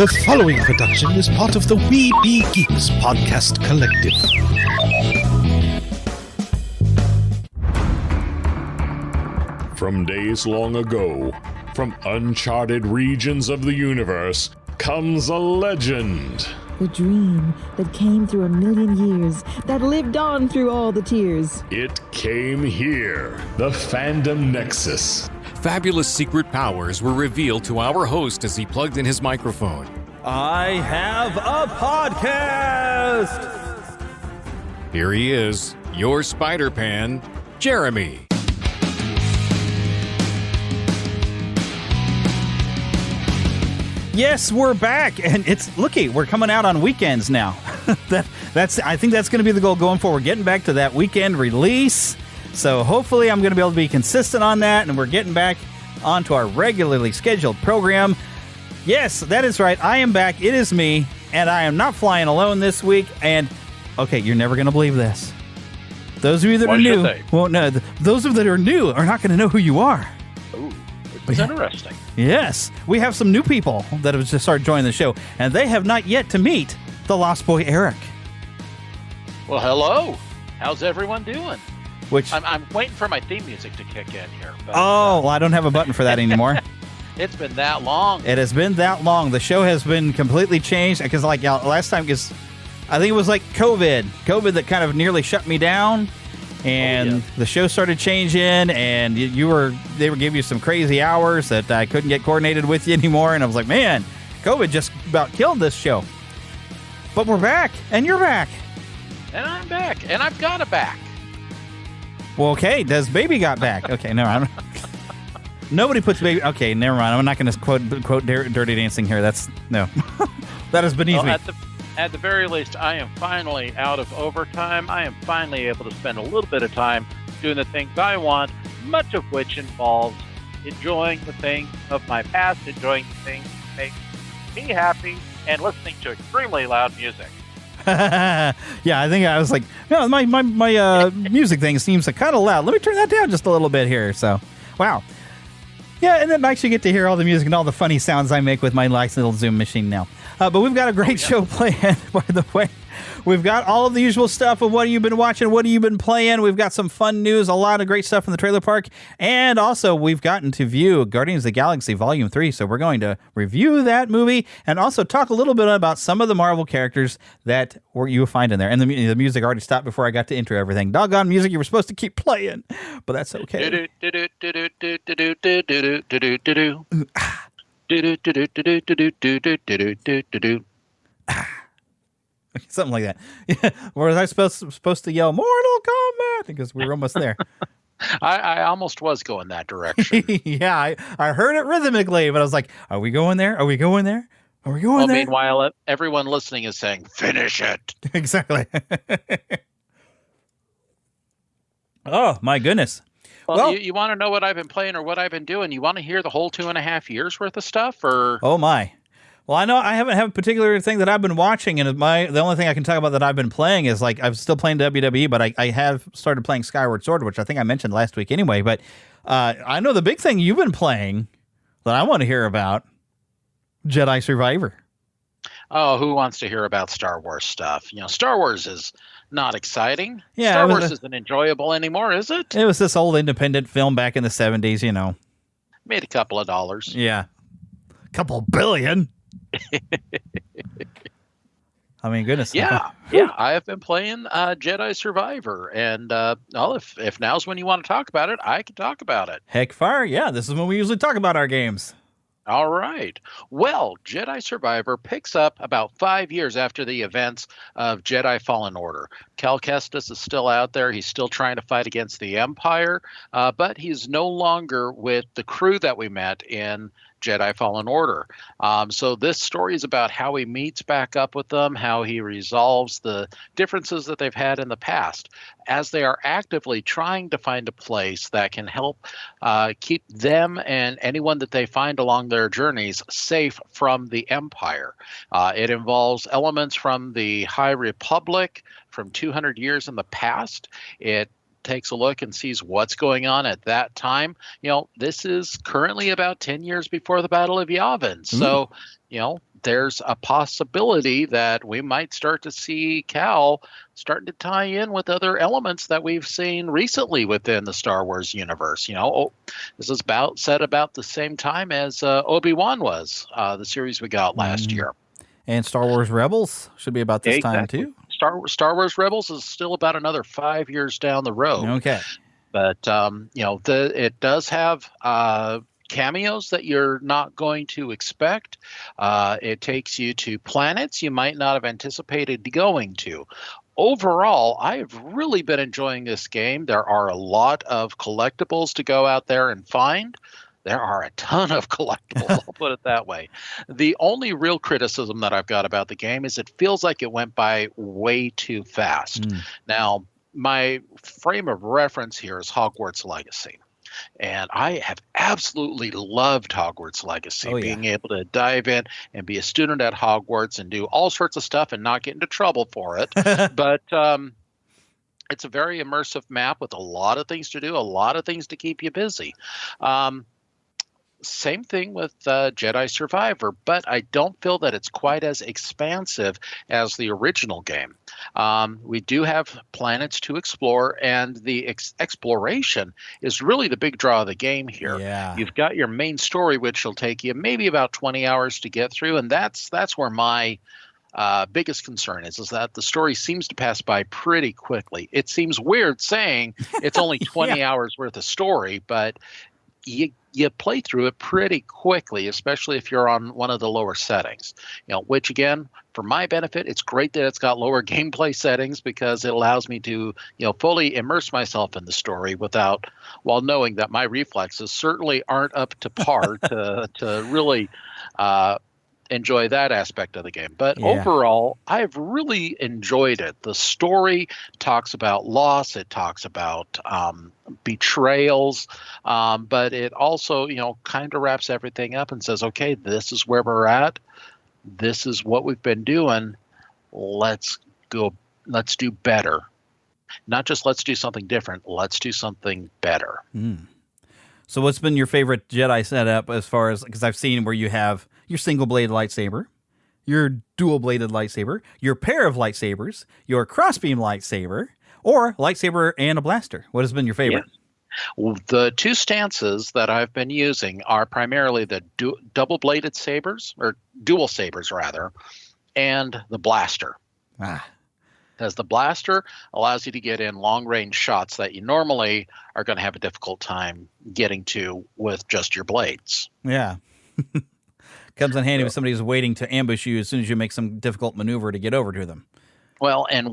The following production is part of the We Be Geeks podcast collective. From days long ago, from uncharted regions of the universe, comes a legend. The dream that came through a million years, that lived on through all the tears. It came here, the Fandom Nexus. Fabulous secret powers were revealed to our host as he plugged in his microphone. I have a podcast! Here he is, your Spider-Pan, Jeremy. Yes, we're back, and we're coming out on weekends now. I think that's going to be the goal going forward. We're getting back to that weekend release. So hopefully I'm going to be able to be consistent on that, and we're getting back onto our regularly scheduled program. Yes, that is right. I am back. It is me, and I am not flying alone this week. And, okay, you're never going to believe this. Those of you that are new, those of you that are new are not going to know who you are. Ooh, it's interesting. Yes, we have some new people that have just started joining the show, and they have not yet to meet the Lost Boy Eric. Well, hello. How's everyone doing? Which I'm waiting for my theme music to kick in here. But, well, I don't have a button for that anymore. It's been that long. It has been that long. The show has been completely changed because, last time, I think it was like COVID that kind of nearly shut me down, and the show started changing, and they were giving you some crazy hours that I couldn't get coordinated with you anymore, and I was like, man, COVID just about killed this show. But we're back, and you're back, and I'm back, and I've got a back. Well, okay, does Baby got back? Okay, no, I don't. Nobody puts Baby. Okay, never mind. I'm not going to quote Dirty Dancing here. No, that is beneath me. At the very least, I am finally out of overtime. I am finally able to spend a little bit of time doing the things I want, much of which involves enjoying the things of my past, enjoying the things that make me happy, and listening to extremely loud music. Yeah, I think I was like, no, my music thing seems kind of loud. Let me turn that down just a little bit here. So, wow. Yeah, and then nice you get to hear all the music and all the funny sounds I make with my nice little Zoom machine now. But we've got a great show planned, by the way. We've got all of the usual stuff of what have you been watching, what have you been playing. We've got some fun news, a lot of great stuff in the trailer park. And also, we've gotten to view Guardians of the Galaxy Volume 3, so we're going to review that movie and also talk a little bit about some of the Marvel characters that you will find in there. And the music already stopped before I got to intro everything. Doggone music, you were supposed to keep playing, but that's okay. Something like that. Yeah. Or was I supposed to yell Mortal Kombat? Because we were almost there. I almost was going that direction. Yeah, I heard it rhythmically, but I was like, are we going there? Are we going there? Are we going there? Meanwhile, everyone listening is saying, finish it. Exactly. Oh, my goodness. Well, you want to know what I've been playing or what I've been doing? You want to hear the whole 2.5 years worth of stuff? Or oh, my. Well, I know I haven't had a particular thing that I've been watching, and the only thing I can talk about that I've been playing is, like, I'm still playing WWE, but I have started playing Skyward Sword, which I think I mentioned last week anyway. But I know the big thing you've been playing that I want to hear about, Jedi Survivor. Oh, who wants to hear about Star Wars stuff? You know, Star Wars is not exciting. Yeah, Star Wars isn't enjoyable anymore, is it? It was this old independent film back in the 70s, you know. Made a couple of dollars. Yeah. A couple billion. I mean, goodness. Yeah. I have been playing Jedi Survivor, and if now's when you want to talk about it, I can talk about it. Heck, fire! Yeah, this is when we usually talk about our games. All right. Well, Jedi Survivor picks up about 5 years after the events of Jedi Fallen Order. Cal Kestis is still out there. He's still trying to fight against the Empire, but he's no longer with the crew that we met in Jedi Fallen Order. So this story is about how he meets back up with them, how he resolves the differences that they've had in the past, as they are actively trying to find a place that can help keep them and anyone that they find along their journeys safe from the Empire. It involves elements from the High Republic from 200 years in the past. It takes a look and sees what's going on at that time. You know, this is currently about 10 years before the Battle of Yavin. So, you know, there's a possibility that we might start to see Cal starting to tie in with other elements that we've seen recently within the Star Wars universe. This is set about the same time as Obi-Wan was, the series we got last year. And Star Wars Rebels should be about this time too. Star Wars Rebels is still about another 5 years down the road. Okay. But it does have cameos that you're not going to expect. It takes you to planets you might not have anticipated going to. Overall, I've really been enjoying this game. There are a lot of collectibles to go out there and find. There are a ton of collectibles, I'll put it that way. The only real criticism that I've got about the game is it feels like it went by way too fast. Now, my frame of reference here is Hogwarts Legacy. And I have absolutely loved Hogwarts Legacy, being able to dive in and be a student at Hogwarts and do all sorts of stuff and not get into trouble for it. But it's a very immersive map with a lot of things to do, a lot of things to keep you busy. Same thing with Jedi Survivor, but I don't feel that it's quite as expansive as the original game. We do have planets to explore, and the exploration is really the big draw of the game here. Yeah. You've got your main story, which will take you maybe about 20 hours to get through, and that's where my biggest concern is that the story seems to pass by pretty quickly. It seems weird saying it's only 20 hours worth of story, but you play through it pretty quickly, especially if you're on one of the lower settings. Which again, for my benefit, it's great that it's got lower gameplay settings because it allows me to, fully immerse myself in the story while knowing that my reflexes certainly aren't up to par to really enjoy that aspect of the game. But overall, I've really enjoyed it. The story talks about loss. It talks about betrayals. But it also, kind of wraps everything up and says, okay, this is where we're at. This is what we've been doing. Let's go. Let's do better. Not just let's do something different. Let's do something better. So what's been your favorite Jedi setup as far as, because I've seen where you have your single-bladed lightsaber, your dual-bladed lightsaber, your pair of lightsabers, your crossbeam lightsaber, or lightsaber and a blaster. What has been your favorite? Well, the two stances that I've been using are primarily the double-bladed sabers, or dual sabers rather, and the blaster. Because the blaster allows you to get in long-range shots that you normally are going to have a difficult time getting to with just your blades. Yeah. Comes in handy when somebody is waiting to ambush you as soon as you make some difficult maneuver to get over to them. Well, and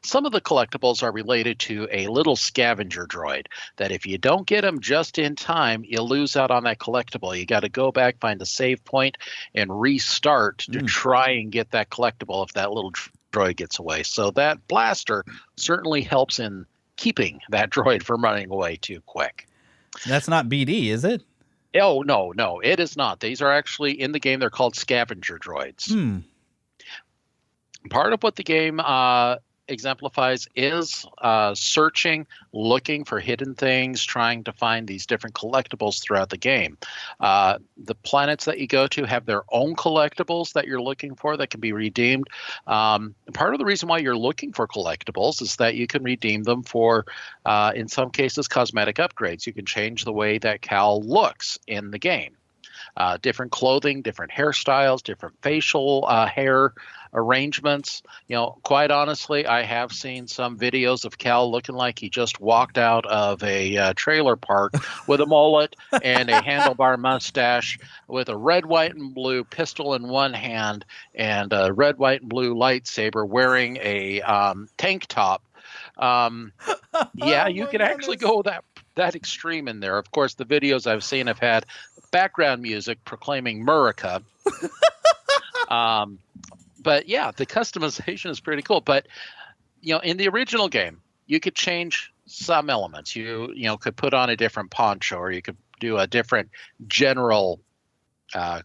some of the collectibles are related to a little scavenger droid that if you don't get them just in time, you lose out on that collectible. You got to go back, find a save point, and restart to try and get that collectible if that little droid gets away. So that blaster certainly helps in keeping that droid from running away too quick. That's not BD, is it? Oh, no, it is not. These are actually in the game. They're called scavenger droids. Part of what the game exemplifies is searching, looking for hidden things, trying to find these different collectibles throughout the game. The planets that you go to have their own collectibles that you're looking for that can be redeemed. Part of the reason why you're looking for collectibles is that you can redeem them for, in some cases, cosmetic upgrades. You can change the way that Cal looks in the game. Different clothing, different hairstyles, different facial hair arrangements. Quite honestly, I have seen some videos of Cal looking like he just walked out of a trailer park with a mullet and a handlebar mustache with a red, white, and blue pistol in one hand and a red, white, and blue lightsaber wearing a tank top. You can actually go that extreme in there. Of course, the videos I've seen have had background music proclaiming Murica. But yeah, the customization is pretty cool. But in the original game, you could change some elements. You could put on a different poncho, or you could do a different general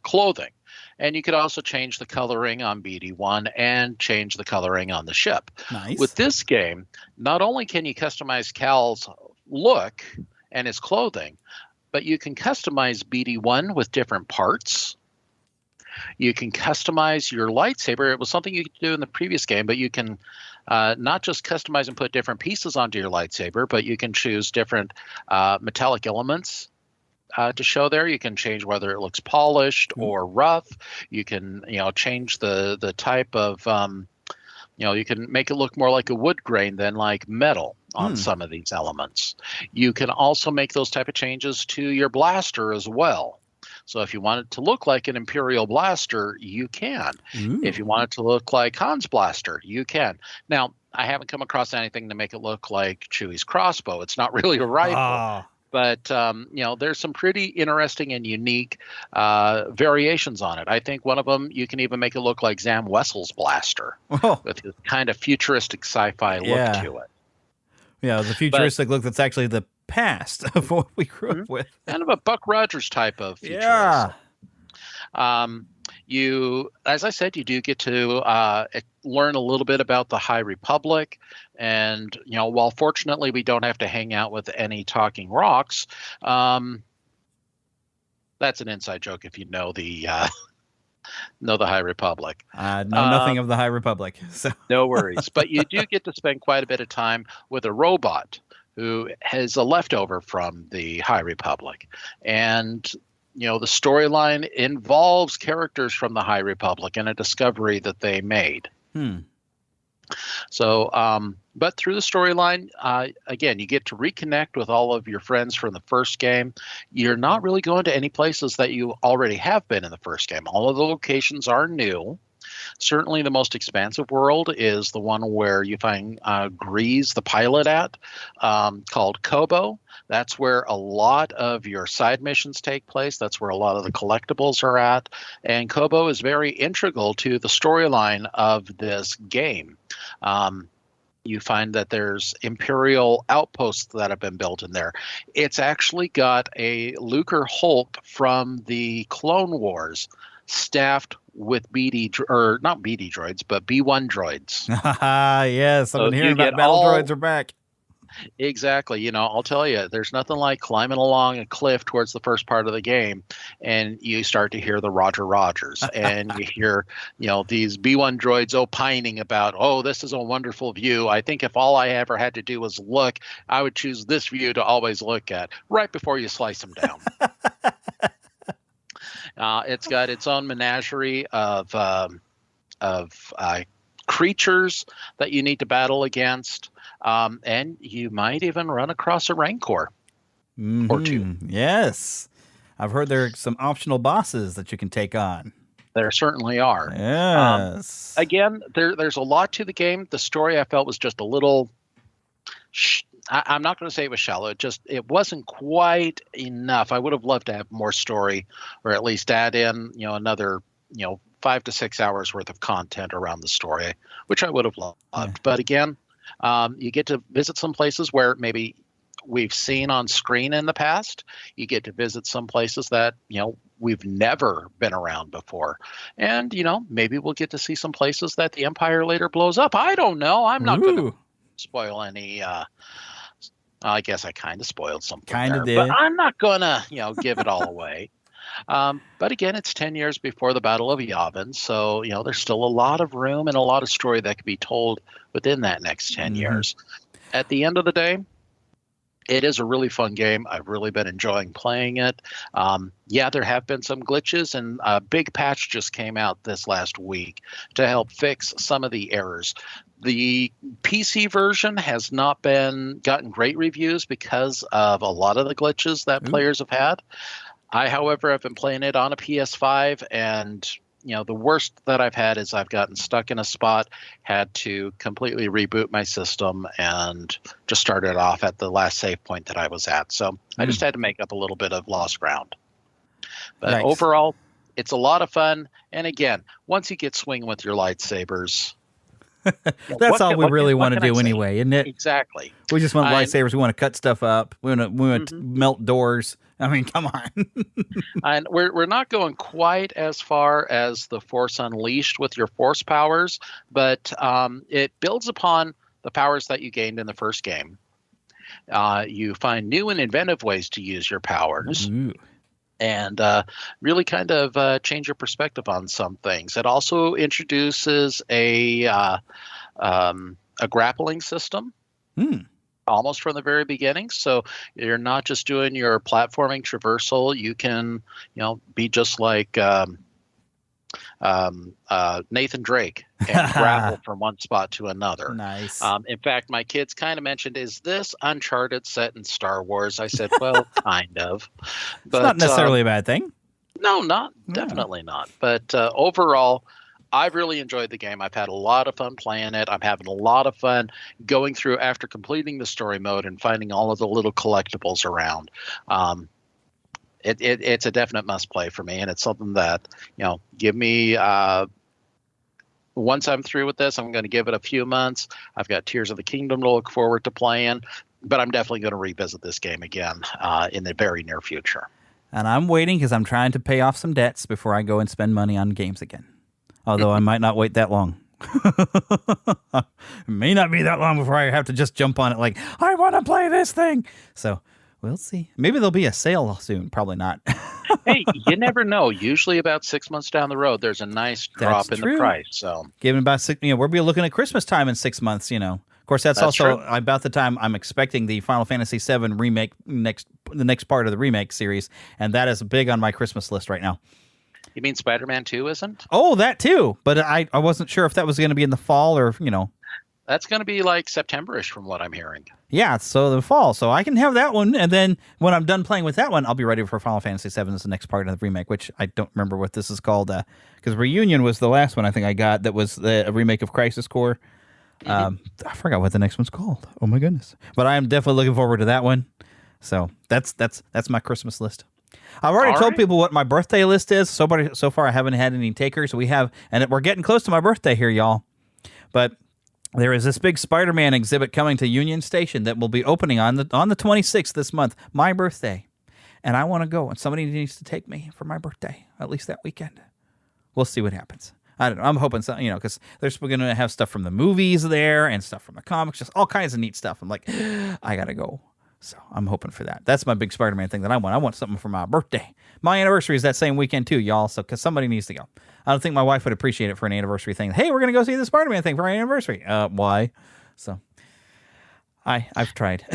clothing. And you could also change the coloring on BD1 and change the coloring on the ship. Nice. With this game, not only can you customize Cal's look and his clothing, but you can customize BD1 with different parts You can customize your lightsaber. It was something you could do in the previous game, but you can not just customize and put different pieces onto your lightsaber, but you can choose different metallic elements to show there. You can change whether it looks polished or rough. You can, change the type of, you can make it look more like a wood grain than like metal on some of these elements. You can also make those type of changes to your blaster as well. So if you want it to look like an Imperial blaster, you can. If you want it to look like Han's blaster, you can. Now, I haven't come across anything to make it look like Chewie's crossbow. It's not really a rifle. But, there's some pretty interesting and unique variations on it. I think one of them, you can even make it look like Zam Wessel's blaster with this kind of futuristic sci-fi look to it. Yeah, the futuristic look that's actually the past of what we grew up with. Kind of a Buck Rogers type of futurism. Yeah. You, as I said, you do get to learn a little bit about the High Republic. And, while fortunately we don't have to hang out with any talking rocks, that's an inside joke if you know the High Republic. Know nothing of the High Republic. So no worries. But you do get to spend quite a bit of time with a robot who has a leftover from the High Republic. And the storyline involves characters from the High Republic and a discovery that they made. So, but through the storyline, again, you get to reconnect with all of your friends from the first game. You're not really going to any places that you already have been in the first game. All of the locations are new. Certainly the most expansive world is the one where you find Grease, the pilot, at, called Kobo. That's where a lot of your side missions take place. That's where a lot of the collectibles are at. And Kobo is very integral to the storyline of this game. You find that there's Imperial outposts that have been built in there. It's actually got a Lucre Hulk from the Clone Wars staffed with not BD droids, but B1 droids. Yes, I've been hearing about battle droids are back. Exactly. I'll tell you, there's nothing like climbing along a cliff towards the first part of the game, and you start to hear the Roger Rogers, and you hear, these B1 droids opining about, this is a wonderful view. I think if all I ever had to do was look, I would choose this view to always look at, right before you slice them down. It's got its own menagerie of creatures that you need to battle against. And you might even run across a Rancor or two. Yes. I've heard there are some optional bosses that you can take on. There certainly are. Yes. Again, there's a lot to the game. The story I felt was just a little... I'm not going to say it was shallow. It wasn't quite enough. I would have loved to have more story, or at least add in, another, 5 to 6 hours worth of content around the story, which I would have loved. Yeah. But again, you get to visit some places where maybe we've seen on screen in the past. You get to visit some places that, we've never been around before. And, maybe we'll get to see some places that the Empire later blows up. I don't know. I'm not going to spoil any... I guess I kind of spoiled something there, but I'm not going to, give it all away. But again, it's 10 years before the Battle of Yavin, so, there's still a lot of room and a lot of story that could be told within that next 10 years. At the end of the day, it is a really fun game. I've really been enjoying playing it. There have been some glitches, and a big patch just came out this last week to help fix some of the errors. The PC version has not gotten great reviews because of a lot of the glitches that players have had. I, however, have been playing it on a PS5, and the worst that I've had is I've gotten stuck in a spot, had to completely reboot my system, and just started off at the last save point that I was at. So I just had to make up a little bit of lost ground. But overall, it's a lot of fun. And again, once you get swinging with your lightsabers... That's all we really want to do anyway, isn't it? Exactly. We just want lightsabers. We want to cut stuff up. We want to melt doors. I mean, come on. And we're not going quite as far as the Force Unleashed with your Force powers, but it builds upon the powers that you gained in the first game. You find new and inventive ways to use your powers. and really kind of change your perspective on some things. It also introduces a grappling system. Almost from the very beginning, so you're not just doing your platforming traversal. You can, be just like Nathan Drake and grapple from one spot to another. Nice. In fact, my kids kind of mentioned, "Is this Uncharted set in Star Wars?" I said, "Well, kind of." But it's not necessarily a bad thing. No, definitely not. But overall, I've really enjoyed the game. I've had a lot of fun playing it. I'm having a lot of fun going through after completing the story mode and finding all of the little collectibles around. It's a definite must play for me, and it's something that, give me once I'm through with this, I'm going to give it a few months. I've got Tears of the Kingdom to look forward to playing, but I'm definitely going to revisit this game again in the very near future. And I'm waiting because I'm trying to pay off some debts before I go and spend money on games again. Although I might not wait that long. It may not be that long before I have to just jump on it like, I want to play this thing. So we'll see. Maybe there'll be a sale soon. Probably not. Hey, you never know. Usually about 6 months down the road, there's a nice drop in the price. So given about 6, we'll be looking at Christmas time in 6 months, Of course, that's also true. About the time I'm expecting the Final Fantasy VII remake, the next part of the remake series. And that is big on my Christmas list right now. You mean Spider-Man 2 isn't? Oh, that too. But I wasn't sure if that was going to be in the fall or, That's going to be like September-ish from what I'm hearing. Yeah, so the fall. So I can have that one. And then when I'm done playing with that one, I'll be ready for Final Fantasy VII as the next part of the remake, which I don't remember what this is called. Because Reunion was the last one I think I got that was a remake of Crisis Core. I forgot what the next one's called. Oh, my goodness. But I am definitely looking forward to that one. So that's my Christmas list. I've already told people what my birthday list is. So far, I haven't had any takers. And we're getting close to my birthday here, y'all. But there is this big Spider-Man exhibit coming to Union Station that will be opening on the 26th this month, my birthday. And I want to go, and somebody needs to take me for my birthday, at least that weekend. We'll see what happens. I don't know. I'm hoping, because they're going to have stuff from the movies there and stuff from the comics, just all kinds of neat stuff. I'm like, I got to go. So I'm hoping for that. That's my big Spider-Man thing that I want. I want something for my birthday. My anniversary is that same weekend too, y'all. So because somebody needs to go. I don't think my wife would appreciate it for an anniversary thing. Hey, we're going to go see the Spider-Man thing for our anniversary. Why? So I've tried.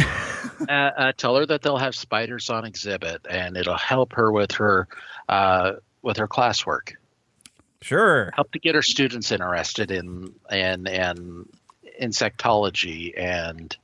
Tell her that they'll have spiders on exhibit, and it'll help her with her classwork. Sure. Help to get her students interested in insectology, and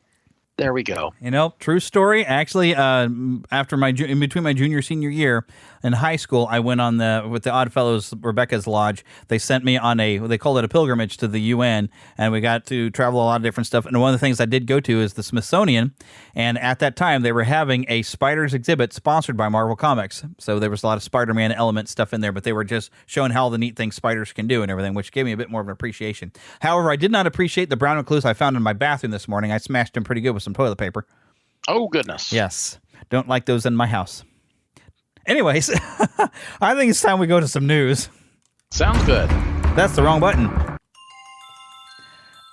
there we go. True story. Actually, in between my junior senior year in high school, I went on with the Oddfellows Rebecca's Lodge. They sent me on they called it a pilgrimage to the UN, and we got to travel a lot of different stuff. And one of the things I did go to is the Smithsonian, and at that time they were having a spiders exhibit sponsored by Marvel Comics. So there was a lot of Spider-Man element stuff in there, but they were just showing how the neat things spiders can do and everything, which gave me a bit more of an appreciation. However, I did not appreciate the brown recluse I found in my bathroom this morning. I smashed him pretty good with some toilet paper. Oh, goodness. Yes. Don't like those in my house. Anyways, I think it's time we go to some news. Sounds good. That's the wrong button.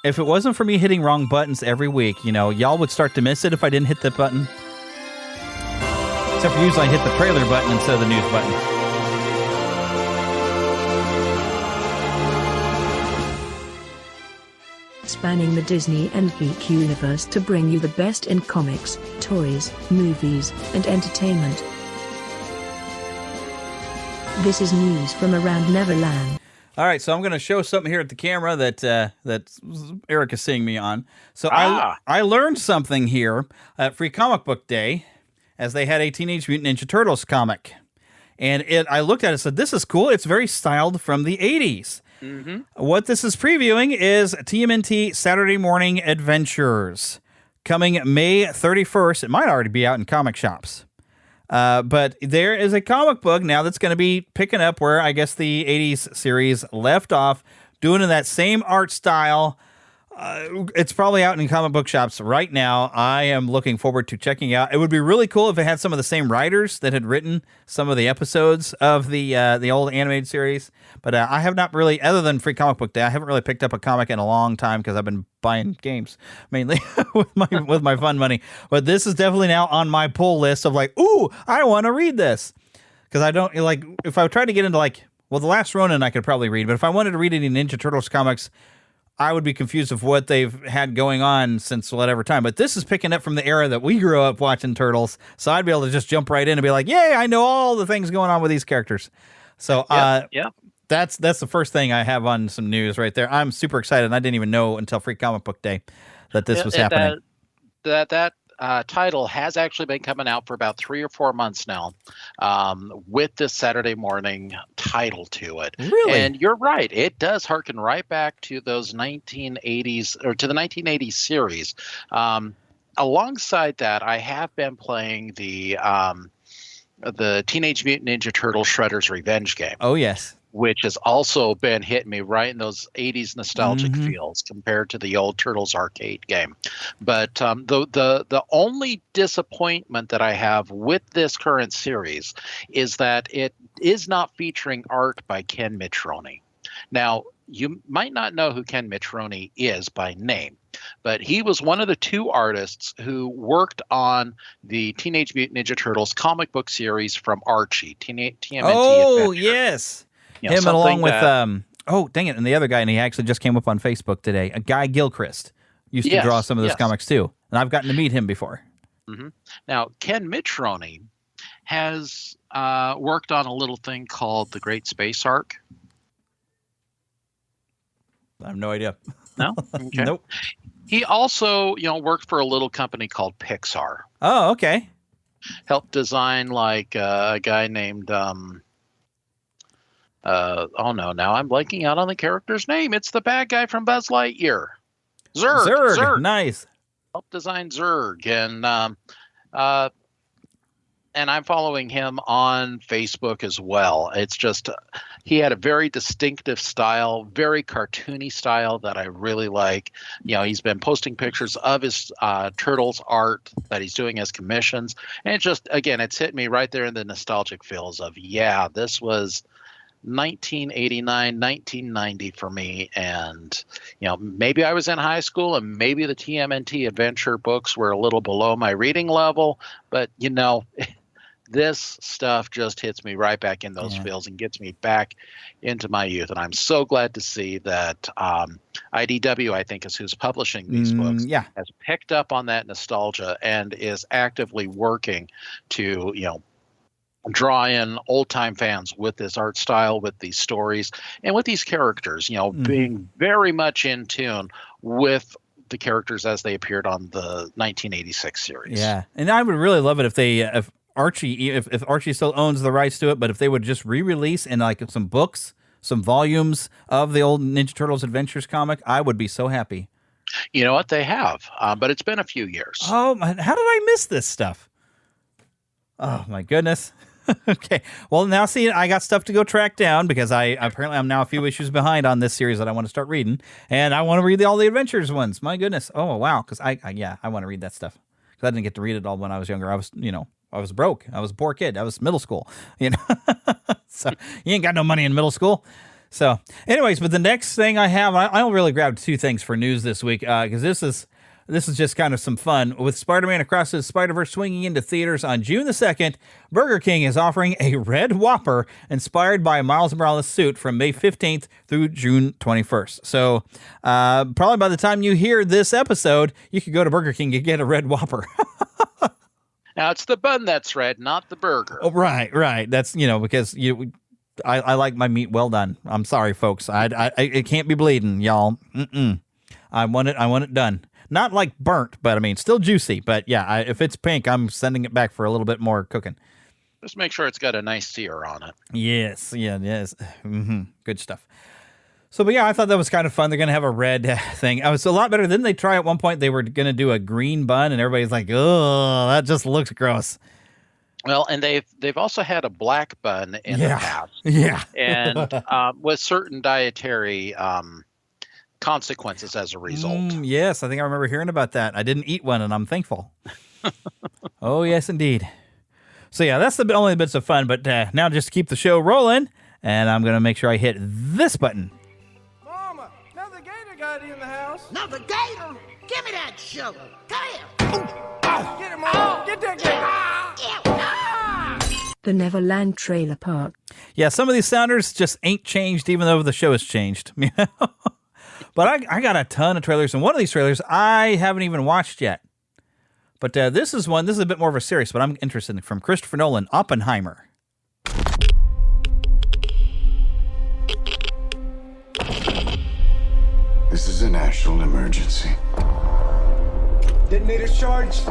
If it wasn't for me hitting wrong buttons every week, y'all would start to miss it if I didn't hit the button. Except for usually I hit the trailer button instead of the news button. Spanning the Disney and geek universe to bring you the best in comics, toys, movies, and entertainment. This is news from around Neverland. All right, so I'm going to show something here at the camera that Eric is seeing me on. So I learned something here at Free Comic Book Day, as they had a Teenage Mutant Ninja Turtles comic. And I looked at it and said, this is cool. It's very styled from the 80s. Mm-hmm. What this is previewing is TMNT Saturday Morning Adventures, coming May 31st. It might already be out in comic shops. But there is a comic book now that's going to be picking up where I guess the 80s series left off, doing in that same art style. It's probably out in comic book shops right now. I am looking forward to checking out. It would be really cool if it had some of the same writers that had written some of the episodes of the old animated series. But I have not really, other than Free Comic Book Day, I haven't really picked up a comic in a long time because I've been buying games mainly with my fun money. But this is definitely now on my pull list of like, ooh, I want to read this. because I don't like if I try to get into like the Last Ronin I could probably read, but if I wanted to read any Ninja Turtles comics, I would be confused of what they've had going on since whatever time. But this is picking up from the era that we grew up watching Turtles, so I'd be able to just jump right in and be like, "Yay, I know all the things going on with these characters." So, that's the first thing I have on some news right there. I'm super excited, and I didn't even know until Free Comic Book Day that this was happening. That title has actually been coming out for about 3 or 4 months now, with this Saturday morning title to it. Really? And you're right. It does harken right back to those 1980s or to the 1980s series. Alongside that, I have been playing the Teenage Mutant Ninja Turtles Shredder's Revenge game. Oh, yes. Which has also been hitting me right in those 80s nostalgic feels compared to the old Turtles arcade game. But the only disappointment that I have with this current series is that it is not featuring art by Ken Mitroni. Now, you might not know who Ken Mitroni is by name, but he was one of the 2 artists who worked on the Teenage Mutant Ninja Turtles comic book series from Archie, TMNT Oh, Adventure. Yes. You know, him along with that, oh dang it, and the other guy, and he actually just came up on Facebook today. A Guy Gilchrist used to draw some of those comics too, and I've gotten to meet him before. Now Ken Mitroni has worked on a little thing called the Great Space Arc. I have no idea. No, okay. Nope. He also worked for a little company called Pixar. Oh, okay. Helped design like a guy named now I'm blanking out on the character's name. It's the bad guy from Buzz Lightyear. Zurg. Nice. Helped design Zurg, and I'm following him on Facebook as well. It's just he had a very distinctive style, very cartoony style that I really like. He's been posting pictures of his Turtles art that he's doing as commissions, and it's hit me right there in the nostalgic feels of this was 1989, 1990 for me, and maybe I was in high school and maybe the TMNT adventure books were a little below my reading level, but this stuff just hits me right back in those feels and gets me back into my youth, and I'm so glad to see that IDW, I think is who's publishing these books, has picked up on that nostalgia and is actively working to draw in old-time fans with this art style, with these stories, and with these characters, being very much in tune with the characters as they appeared on the 1986 series. Yeah, and I would really love it if Archie still owns the rights to it, but if they would just re-release in like some books, some volumes of the old Ninja Turtles Adventures comic, I would be so happy. You know what? They have, but it's been a few years. Oh, how did I miss this stuff? Oh, my goodness. Okay. Well, now see, I got stuff to go track down because I'm now a few issues behind on this series that I want to start reading, and I want to read all the Adventures ones. My goodness. Oh, wow. Because I want to read that stuff because I didn't get to read it all when I was younger. I was broke. I was a poor kid. I was middle school, So you ain't got no money in middle school. So anyways, but the next thing I have, I only really grabbed 2 things for news this week because this is just kind of some fun. With Spider-Man Across the Spider-Verse swinging into theaters on June the 2nd, Burger King is offering a Red Whopper inspired by Miles Morales' suit from May 15th through June 21st. So probably by the time you hear this episode, you could go to Burger King and get a Red Whopper. Now, it's the bun that's red, not the burger. Oh, right. That's, because I like my meat well done. I'm sorry, folks. It can't be bleeding, y'all. I want it done. Not like burnt, but still juicy. But yeah, if it's pink, I'm sending it back for a little bit more cooking. Just make sure it's got a nice sear on it. Yes. Good stuff. So, but yeah, I thought that was kind of fun. They're going to have a red thing. It was a lot better. Didn't they try at one point? They were going to do a green bun, and everybody's like, "Oh, that just looks gross." Well, and they've also had a black bun in the past. Yeah. And with certain dietary consequences as a result. Yes, I think I remember hearing about that. I didn't eat one, and I'm thankful. Oh, yes, indeed. So, yeah, that's the only bits of fun. But now just to keep the show rolling, and I'm going to make sure I hit this button. Mama, another gator got in the house. Another gator? Give me that shovel. Come here. Get him, Mama. Get that gator. The Neverland Trailer Park. Yeah, some of these sounders just ain't changed, even though the show has changed. But I got a ton of trailers, and one of these trailers I haven't even watched yet. But this is a bit more of a series, but I'm interested in, from Christopher Nolan, Oppenheimer. This is a national emergency. Detonator charged.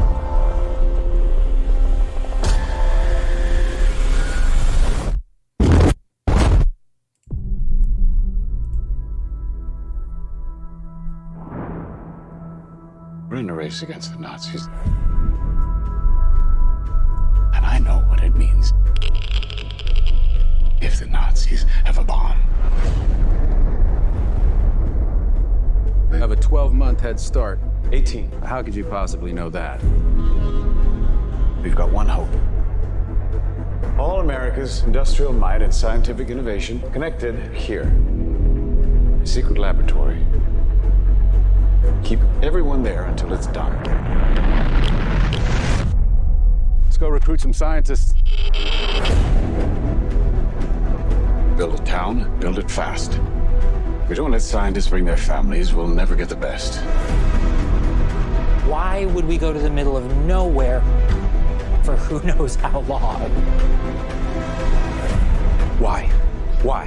We're in a race against the Nazis. And I know what it means if the Nazis have a bomb. They have a 12-month head start. 18. How could you possibly know that? We've got one hope. All America's industrial might and scientific innovation connected here. A secret laboratory. Keep everyone there until it's done. Let's go recruit some scientists. Build a town, build it fast. If we don't let scientists bring their families, we'll never get the best. Why would we go to the middle of nowhere for who knows how long? Why? Why?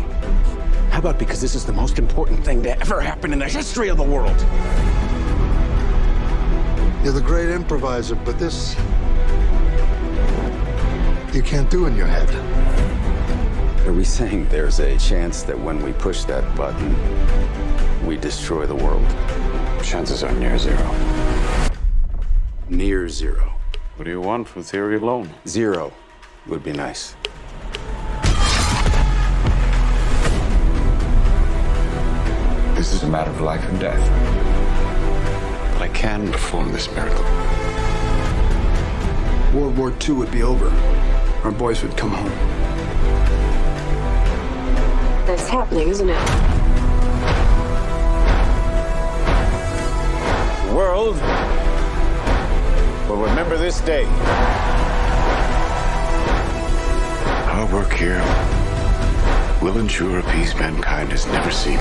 How about because this is the most important thing to ever happen in the history of the world? You're the great improviser, but this you can't do in your head. Are we saying there's a chance that when we push that button, we destroy the world? Chances are near zero. Near zero. What do you want from theory alone? 0 would be nice. This is a matter of life and death. But I can perform this miracle. World War II would be over. Our boys would come home. That's happening, isn't it? The world will remember this day. Our work here will ensure a peace mankind has never seen.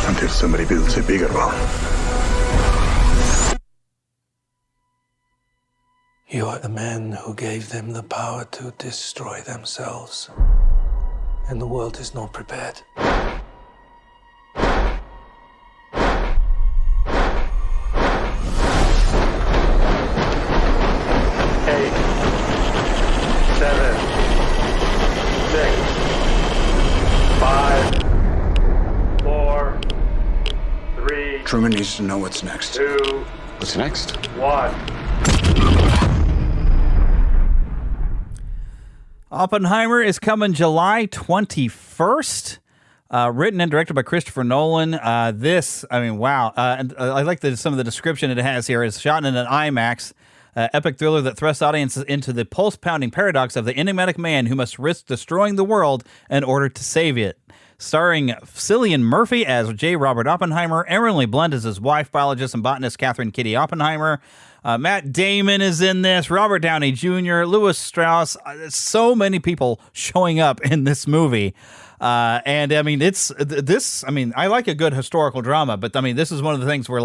Until somebody builds a bigger one. You are the man who gave them the power to destroy themselves. And the world is not prepared. 7, 6, 5, 4, 3. Truman needs to know what's next. 2. What's next? 1. Oppenheimer is coming July 21st. Written and directed by Christopher Nolan. Wow. And I like some of the description it has here. It's shot in an IMAX. Epic thriller that thrusts audiences into the pulse-pounding paradox of the enigmatic man who must risk destroying the world in order to save it. Starring Cillian Murphy as J. Robert Oppenheimer, Emily Blunt as his wife, biologist and botanist Catherine Kitty Oppenheimer. Matt Damon is in this, Robert Downey Jr., Louis Strauss. So many people showing up in this movie. I like a good historical drama, but this is one of the things where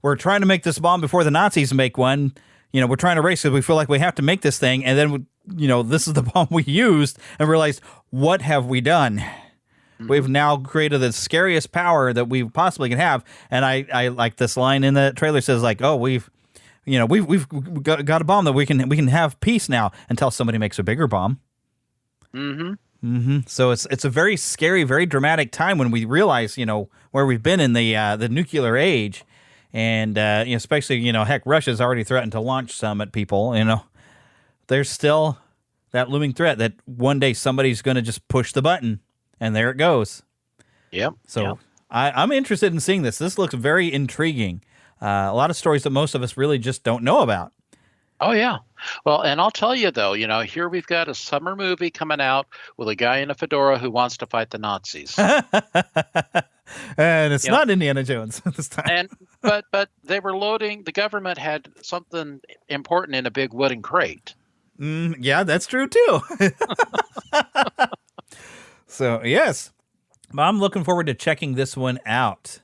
we're trying to make this bomb before the Nazis make one. We're trying to race because we feel like we have to make this thing. And then, this is the bomb we used and realized, what have we done? Mm-hmm. We've now created the scariest power that we possibly can have. And I like this line in the trailer says we've got a bomb that we can have peace now until somebody makes a bigger bomb. Mm-hmm. Mm-hmm. So it's a very scary, very dramatic time when we realize, where we've been in the nuclear age. And, especially, Russia's already threatened to launch some at people, There's still that looming threat that one day somebody's going to just push the button, and there it goes. Yep. So yep. I'm interested in seeing this. This looks very intriguing. A lot of stories that most of us really just don't know about. Oh, yeah. Well, and I'll tell you, though, here we've got a summer movie coming out with a guy in a fedora who wants to fight the Nazis. And it's not Indiana Jones this time. And but they were loading. The government had something important in a big wooden crate. Yeah, that's true too. So yes, I'm looking forward to checking this one out.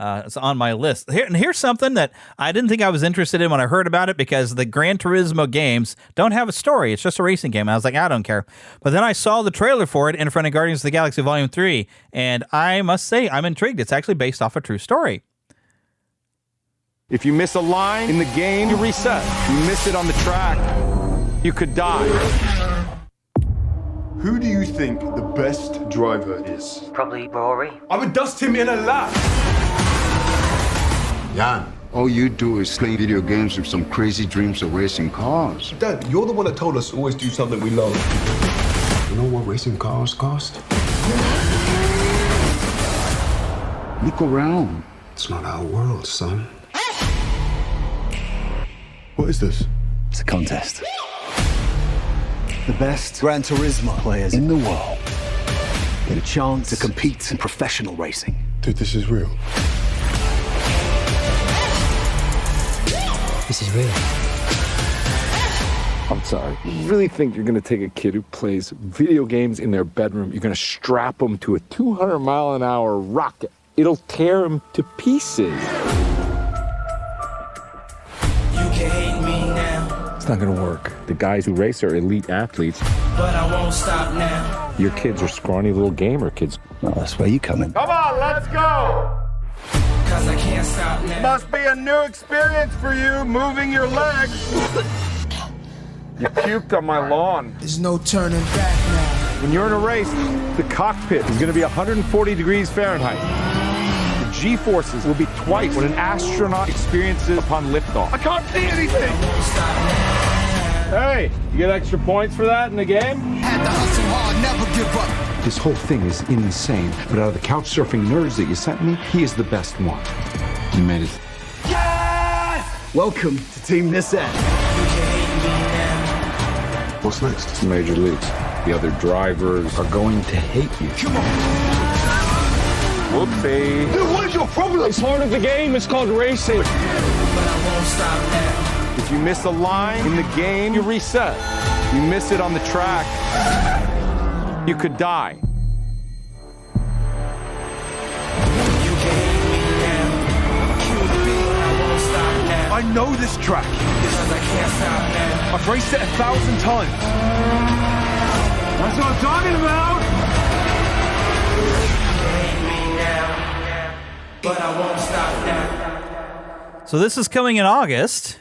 It's on my list. Here's something that I didn't think I was interested in when I heard about it, because the Gran Turismo games don't have a story. It's just a racing game. I was like, I don't care. But then I saw the trailer for it in front of Guardians of the Galaxy Volume 3, and I must say I'm intrigued. It's actually based off a true story. If you miss a line in the game, you reset. You miss it on the track, you could die. Who do you think the best driver is? Probably Rory. I would dust him in a lap. Jan, all you do is play video games with some crazy dreams of racing cars. Dad, you're the one that told us to always do something we love. You know what racing cars cost? Look around. It's not our world, son. What is this? It's a contest. The best Gran Turismo players in the world get a chance to compete in professional racing. Dude, this is real. This is real. I'm sorry. You really think you're going to take a kid who plays video games in their bedroom, you're going to strap them to a 200-mile-an-hour rocket? It'll tear him to pieces. You can hate me now, It's not going to work. The guys who race are elite athletes. but I won't stop now. Your kids are scrawny little gamer kids. Well, that's where you come in. Come on, let's go! Cause I can't stop now. Must be a new experience for you, moving your legs. You puked on my lawn. There's no turning back now. When you're in a race, the cockpit is going to be 140 degrees Fahrenheit. The G-forces will be twice what an astronaut experiences upon liftoff. I can't see anything! Hey, you get extra points for that in the game? Had to hustle hard, never give up. This whole thing is insane, but out of the couch surfing nerds that you sent me, he is the best one. You made it. Yes! Welcome to Team This End. What's next? It's Major Leagues. The other drivers are going to hate you. Come on. Whoopsie. Dude, what is your problem? It's part of the game. It's called racing. But I won't stop now. If you miss a line in the game, you reset. You miss it on the track, you could die. You can hate me now. But I won't stop now. I know this track. Because I can't stop now. I've raced it 1,000 times. That's what I'm talking about. You can hate me now. But I won't stop now. So this is coming in August.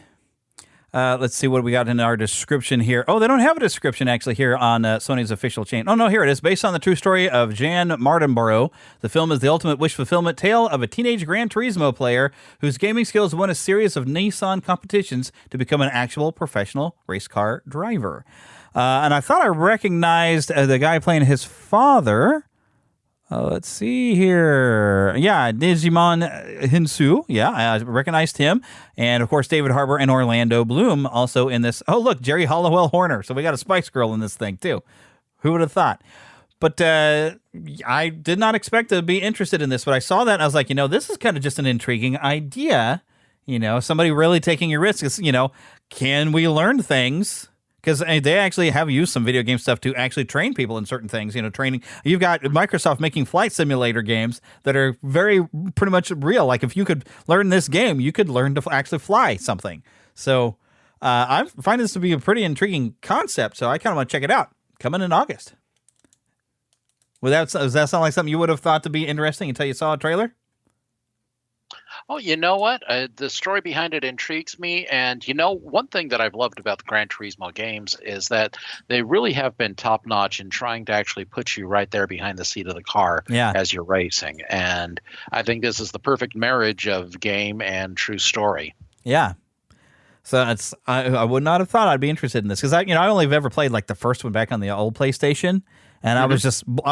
Let's see what we got in our description here. Oh, they don't have a description actually here on Sony's official chain. Oh, no, here it is. Based on the true story of Jan Mardenborough, the film is the ultimate wish fulfillment tale of a teenage Gran Turismo player whose gaming skills won a series of Nissan competitions to become an actual professional race car driver. And I thought I recognized the guy playing his father. Let's see here. Yeah, Digimon Hinsu. Yeah, I recognized him. And, of course, David Harbour and Orlando Bloom also in this. Oh, look, Jerry Hollowell Horner. So we got a Spice Girl in this thing, too. Who would have thought? But I did not expect to be interested in this. But I saw that and I was like, this is kind of just an intriguing idea. Somebody really taking a risk. Can we learn things? Because they actually have used some video game stuff to actually train people in certain things. Training. You've got Microsoft making flight simulator games that are pretty much real. Like if you could learn this game, you could learn to actually fly something. So I find this to be a pretty intriguing concept. So I kind of want to check it out. Coming in August. Does that sound like something you would have thought to be interesting until you saw a trailer? Oh, you know what? The story behind it intrigues me. And, one thing that I've loved about the Gran Turismo games is that they really have been top notch in trying to actually put you right there behind the seat of the car as you're racing. And I think this is the perfect marriage of game and true story. Yeah. So I would not have thought I'd be interested in this because I only have ever played like the first one back on the old PlayStation. And I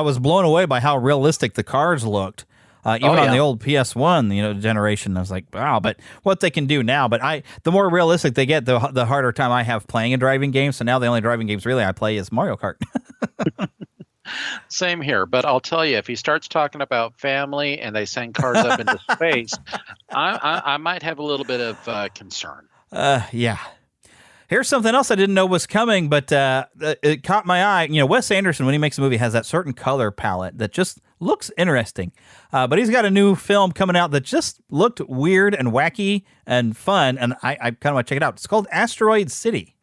was blown away by how realistic the cars looked. Even on the old PS1, generation, I was like, wow, but what they can do now. But the more realistic they get, the harder time I have playing a driving game. So now the only driving games really I play is Mario Kart. Same here, but I'll tell you, if he starts talking about family and they send cars up into space, I might have a little bit of concern. Yeah. Here's something else I didn't know was coming, but it caught my eye. You know, Wes Anderson, when he makes a movie, has that certain color palette that just looks interesting. But he's got a new film coming out that just looked weird and wacky and fun, and I kind of want to check it out. It's called Asteroid City.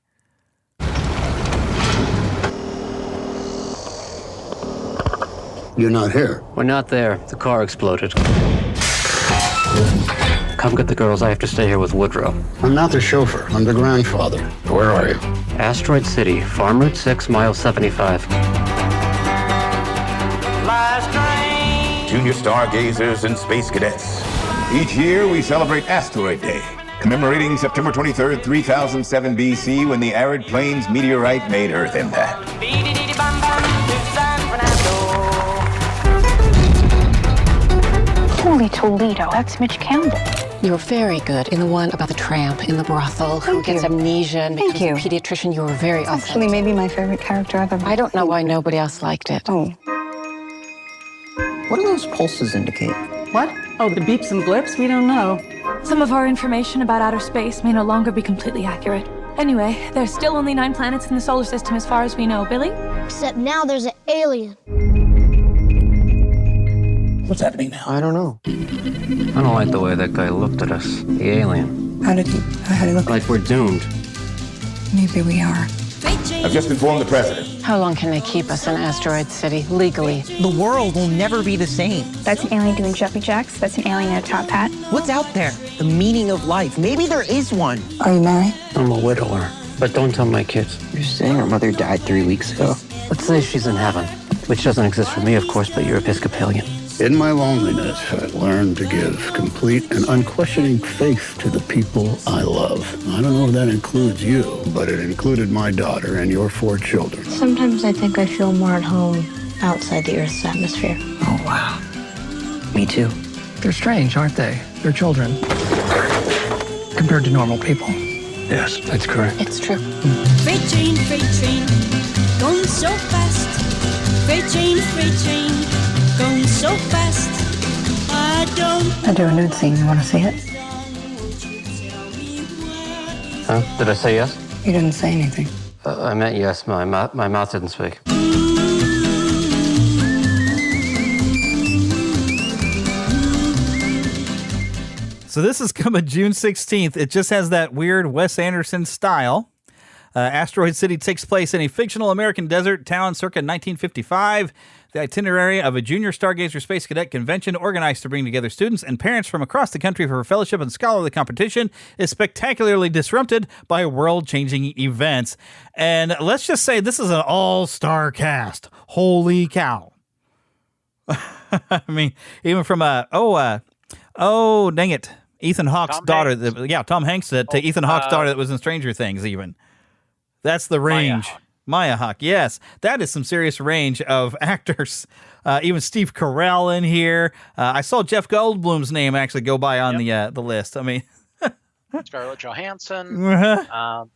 You're not here. We're not there. The car exploded. Come get the girls. I have to stay here with Woodrow. I'm not the chauffeur. I'm the grandfather. Where are you? Asteroid City, Farm Route 6, mile 75. Junior stargazers and space cadets. Each year we celebrate Asteroid Day, commemorating September 23rd, 3007 BC, when the arid plains meteorite made Earth impact. Holy Toledo, that's Mitch Campbell. You were very good in the one about the tramp in the brothel who gets amnesia and becomes a pediatrician. You were very authentic. Actually, maybe my favorite character I've ever. I don't know why nobody else liked it. Oh. What do those pulses indicate? What? Oh, the beeps and blips? We don't know. Some of our information about outer space may no longer be completely accurate. Anyway, there's still only 9 planets in the solar system as far as we know, Billy. Except now there's an alien. What's happening now? I don't know. I don't like the way that guy looked at us. The alien. How did he look? Like we're doomed. Maybe we are. I've just informed the president. How long can they keep us in Asteroid City legally? The world will never be the same. That's an alien doing jumpy jacks. That's an alien in a top hat. What's out there? The meaning of life. Maybe there is one. Are you married? I'm a widower. But don't tell my kids. You're saying her mother died 3 weeks ago? Let's say she's in heaven. Which doesn't exist for me, of course, but you're Episcopalian. In my loneliness, I learned to give complete and unquestioning faith to the people I love. I don't know if that includes you, but it included my daughter and your 4 children. Sometimes I think I feel more at home outside the Earth's atmosphere. Oh, wow. Me too. They're strange, aren't they? They're children. Compared to normal people. Yes, that's correct. It's true. Freight train, going so fast. Freight train, going so fast. I do a nude scene. You want to see it? Huh? Did I say yes? You didn't say anything. I meant yes. My mouth didn't speak. So this is coming June 16th. It just has that weird Wes Anderson style. Asteroid City takes place in a fictional American desert town circa 1955. The itinerary of a junior stargazer space cadet convention organized to bring together students and parents from across the country for a fellowship and scholarly competition is spectacularly disrupted by world-changing events. And let's just say this is an all-star cast. Holy cow. I mean, even from, dang it, Ethan Hawke's daughter. Tom Hanks, Ethan Hawke's daughter that was in Stranger Things even. That's the range. Maya Hawke, yes. That is some serious range of actors. Even Steve Carell in here. I saw Jeff Goldblum's name actually go by on the list. I mean, Scarlett Johansson.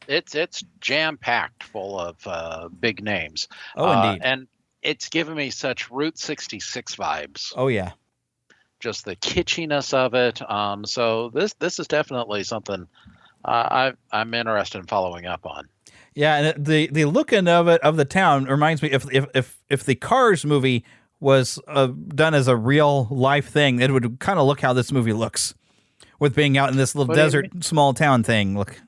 It's jam-packed full of big names. Oh, indeed. And it's given me such Route 66 vibes. Oh, yeah. Just the kitschiness of it. So this is definitely something I'm interested in following up on. Yeah, and the looking of the town reminds me if the Cars movie was done as a real life thing, it would kind of look how this movie looks, with being out in this little desert small town thing. Look.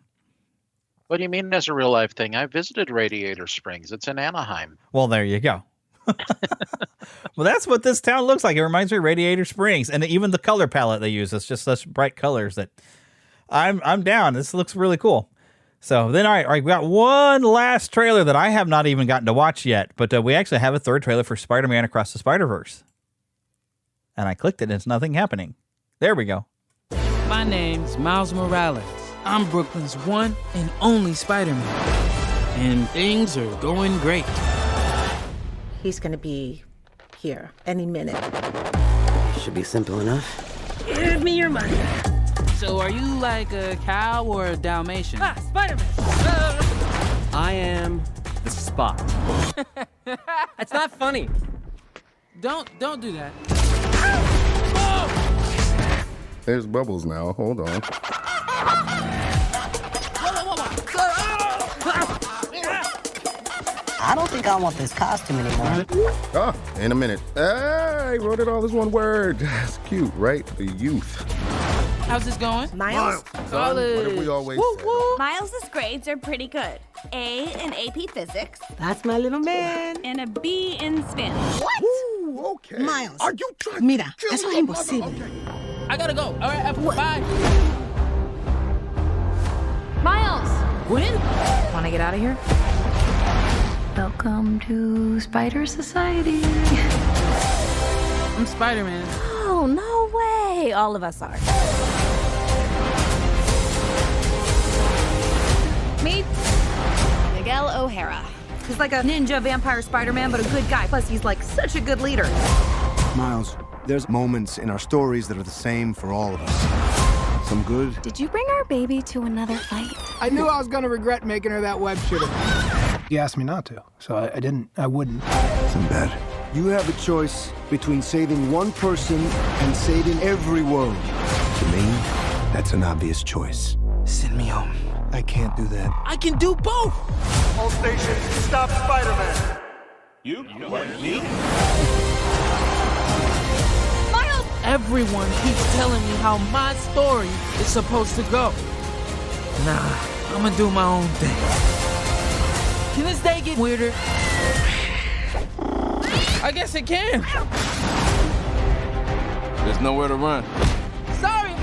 What do you mean as a real life thing? I visited Radiator Springs. It's in Anaheim. Well, there you go. Well, that's what this town looks like. It reminds me of Radiator Springs, and even the color palette they use. It's just such bright colors that I'm down. This looks really cool. So then, all right, we got one last trailer that I have not even gotten to watch yet, but we actually have a third trailer for Spider-Man Across the Spider-Verse. And I clicked it, and it's nothing happening. There we go. My name's Miles Morales. I'm Brooklyn's one and only Spider-Man. And things are going great. He's gonna be here any minute. Should be simple enough. Give me your money. So are you like a cow or a Dalmatian? Spider-Man! I am the spot. It's not funny. Don't do that. There's bubbles now. Hold on. I don't think I want this costume anymore. Ah, in a minute. I wrote it all as one word. It's cute, right? The youth. How's this going? Miles? Solid. What have we always said? Miles' grades are pretty good. A in AP Physics. That's my little man. And a B in Spanish. What? Ooh, okay. Miles. Are you trying Mira, to eso kill es me? imposible. Okay. I gotta go. All right, bye. Miles! Gwen? Want to get out of here? Welcome to Spider Society. I'm Spider-Man. Oh, no way. All of us are. Meet Miguel O'Hara. He's like a ninja vampire Spider-Man, but a good guy. Plus, he's like such a good leader. Miles, there's moments in our stories that are the same for all of us. Some good. Did you bring our baby to another fight? I knew I was going to regret making her that web shooter. You asked me not to, so I didn't. I wouldn't. Some bad. You have a choice between saving one person and saving every world. To me, that's an obvious choice. Send me home. I can't do that. I can do both. All stations, stop Spider-Man. You? What, me? Miles! Everyone keeps telling me how my story is supposed to go. Nah, I'm gonna do my own thing. Can this day get weirder? I guess it can. There's nowhere to run. Sorry.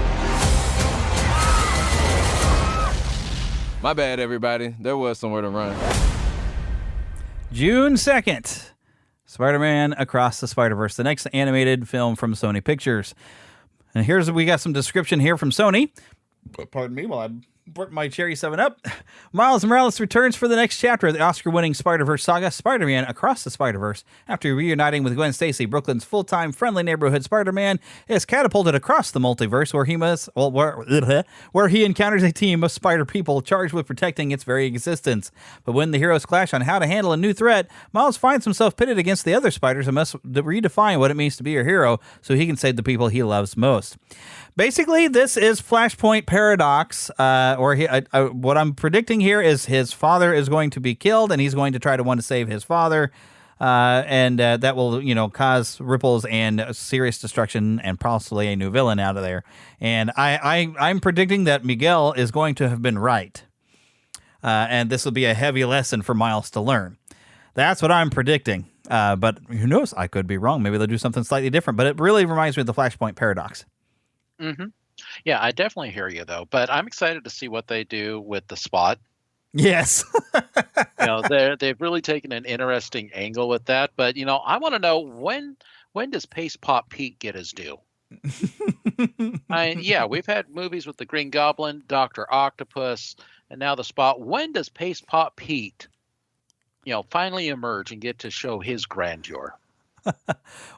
My bad, everybody. There was somewhere to run. June 2nd, Spider-Man Across the Spider-Verse, the next animated film from Sony Pictures. And we got some description here from Sony. Pardon me while I burp my cherry 7-Up. Miles Morales returns for the next chapter of the Oscar-winning Spider-Verse saga, Spider-Man Across the Spider-Verse. After reuniting with Gwen Stacy, Brooklyn's full-time friendly neighborhood Spider-Man is catapulted across the multiverse where he encounters a team of spider people charged with protecting its very existence. But when the heroes clash on how to handle a new threat, Miles finds himself pitted against the other spiders and must redefine what it means to be a hero so he can save the people he loves most. Basically, this is Flashpoint Paradox, what I'm predicting here is his father is going to be killed, and he's going to try to want to save his father, and that will, cause ripples and serious destruction and possibly a new villain out of there. And I'm predicting that Miguel is going to have been right, and this will be a heavy lesson for Miles to learn. That's what I'm predicting, but who knows? I could be wrong. Maybe they'll do something slightly different, but it really reminds me of the Flashpoint Paradox. Mm-hmm. Yeah, I definitely hear you, though. But I'm excited to see what they do with the Spot. Yes. They've really taken an interesting angle with that. But, I want to know when does Paste Pop Pete get his due? We've had movies with the Green Goblin, Dr. Octopus, and now the Spot. When does Paste Pop Pete, finally emerge and get to show his grandeur?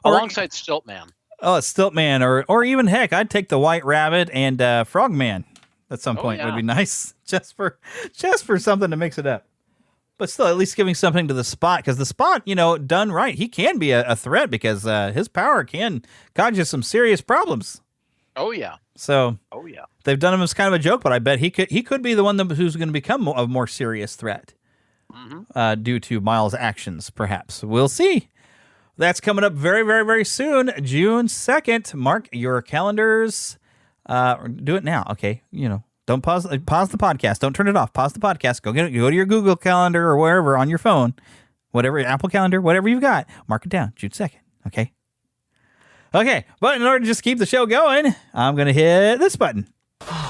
Alongside Stiltman. Oh, Stiltman, or even heck, I'd take the White Rabbit and Frogman at some point. Would be nice, just for something to mix it up. But still, at least giving something to the Spot, because the Spot, done right, he can be a threat because his power can cause you some serious problems. Oh yeah. So. Oh yeah. They've done him as kind of a joke, but I bet he could be the one who's going to become a more serious threat, due to Miles' actions. Perhaps we'll see. That's coming up very, very, very soon, June 2nd. Mark your calendars. Do it now, okay? Don't pause the podcast. Don't turn it off. Pause the podcast. Go to your Google Calendar or wherever on your phone, whatever, Apple Calendar, whatever you've got. Mark it down, June 2nd, okay? Okay, but in order to just keep the show going, I'm going to hit this button.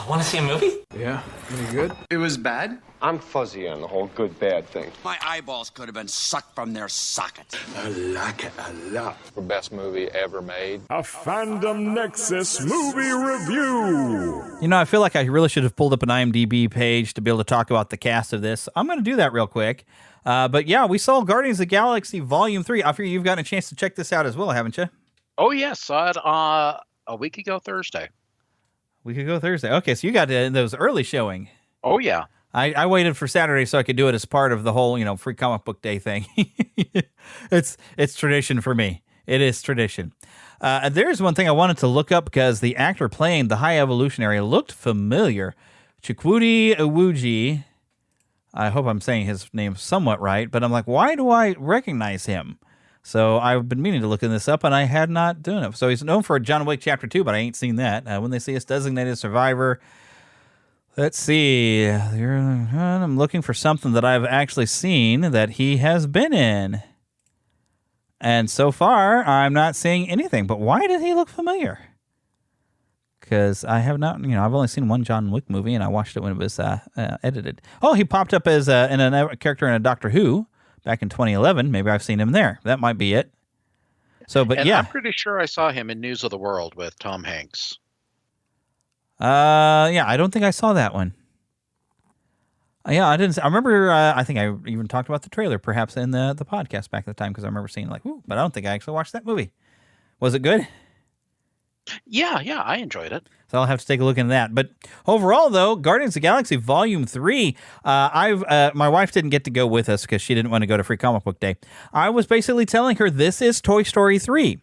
Want to see a movie? Yeah, any good? It was bad? I'm fuzzy on the whole good-bad thing. My eyeballs could have been sucked from their sockets. I like it a lot. The best movie ever made. A Fandom Nexus movie review. I feel like I really should have pulled up an IMDb page to be able to talk about the cast of this. I'm going to do that real quick. But yeah, we saw Guardians of the Galaxy Volume 3. I figure you've gotten a chance to check this out as well, haven't you? Oh, yes. Saw it a week ago Thursday. Okay, so you got those early showing. Oh, yeah. I waited for Saturday so I could do it as part of the whole, free comic book day thing. It's tradition for me. It is tradition. There's one thing I wanted to look up because the actor playing the High Evolutionary looked familiar. Chukwudi Iwuji. I hope I'm saying his name somewhat right, but I'm like, why do I recognize him? So I've been meaning to look this up, and I had not done it. So he's known for John Wick Chapter 2, but I ain't seen that. When They See Us, Designated Survivor. Let's see. I'm looking for something that I've actually seen that he has been in. And so far, I'm not seeing anything. But why did he look familiar? Because I have not, I've only seen one John Wick movie, and I watched it when it was edited. Oh, he popped up as a character in a Doctor Who back in 2011. Maybe I've seen him there. That might be it. So, but I'm pretty sure I saw him in News of the World with Tom Hanks. I don't think I saw that one. I didn't. I remember. I think I even talked about the trailer, perhaps in the podcast back at the time, because I remember seeing but I don't think I actually watched that movie. Was it good? Yeah, I enjoyed it. So I'll have to take a look into that. But overall, though, Guardians of the Galaxy Volume 3, my wife didn't get to go with us because she didn't want to go to Free Comic Book Day. I was basically telling her this is Toy Story 3.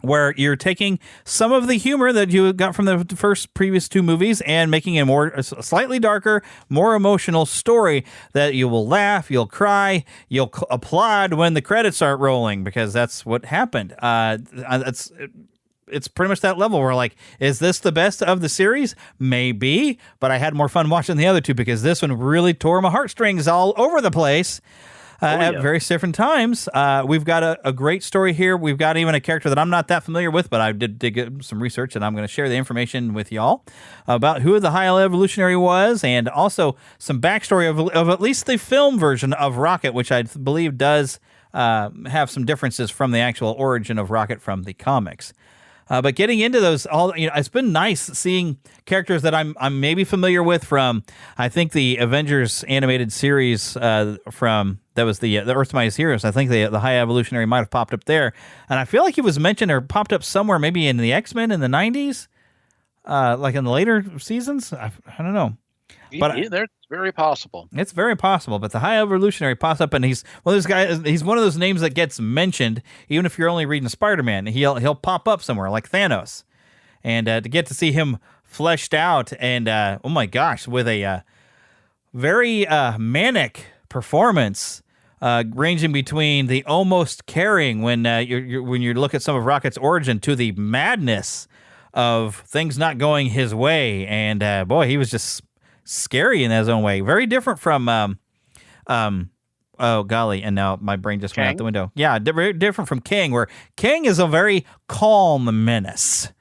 Where you're taking some of the humor that you got from the previous two movies and making a slightly darker, more emotional story that you will laugh, you'll cry, you'll applaud when the credits start rolling, because that's what happened. It's pretty much that level where, like, is this the best of the series? Maybe, but I had more fun watching the other two because this one really tore my heartstrings all over the place. At various different times. We've got a great story here. We've got even a character that I'm not that familiar with, but I did dig some research, and I'm going to share the information with y'all about who the High Evolutionary was, and also some backstory of at least the film version of Rocket, which I believe does have some differences from the actual origin of Rocket from the comics. But getting into those, it's been nice seeing characters that I'm maybe familiar with from, I think, the Avengers animated series from that was the Earth's Mightiest Heroes. I think the High Evolutionary might have popped up there, and I feel like he was mentioned or popped up somewhere, maybe in the X-Men in the 90s, like in the later seasons. I don't know. But it's very possible. It's very possible. But the High Evolutionary pops up, and he's one of those guys. He's one of those names that gets mentioned, even if you're only reading Spider-Man. He'll pop up somewhere like Thanos, and to get to see him fleshed out, and oh my gosh, with a very manic performance, ranging between the almost caring when you look at some of Rocket's origin to the madness of things not going his way, and boy, he was just scary in his own way. Very different from, oh golly, and now my brain just went out the window. Yeah, very different from King, where King is a very calm menace.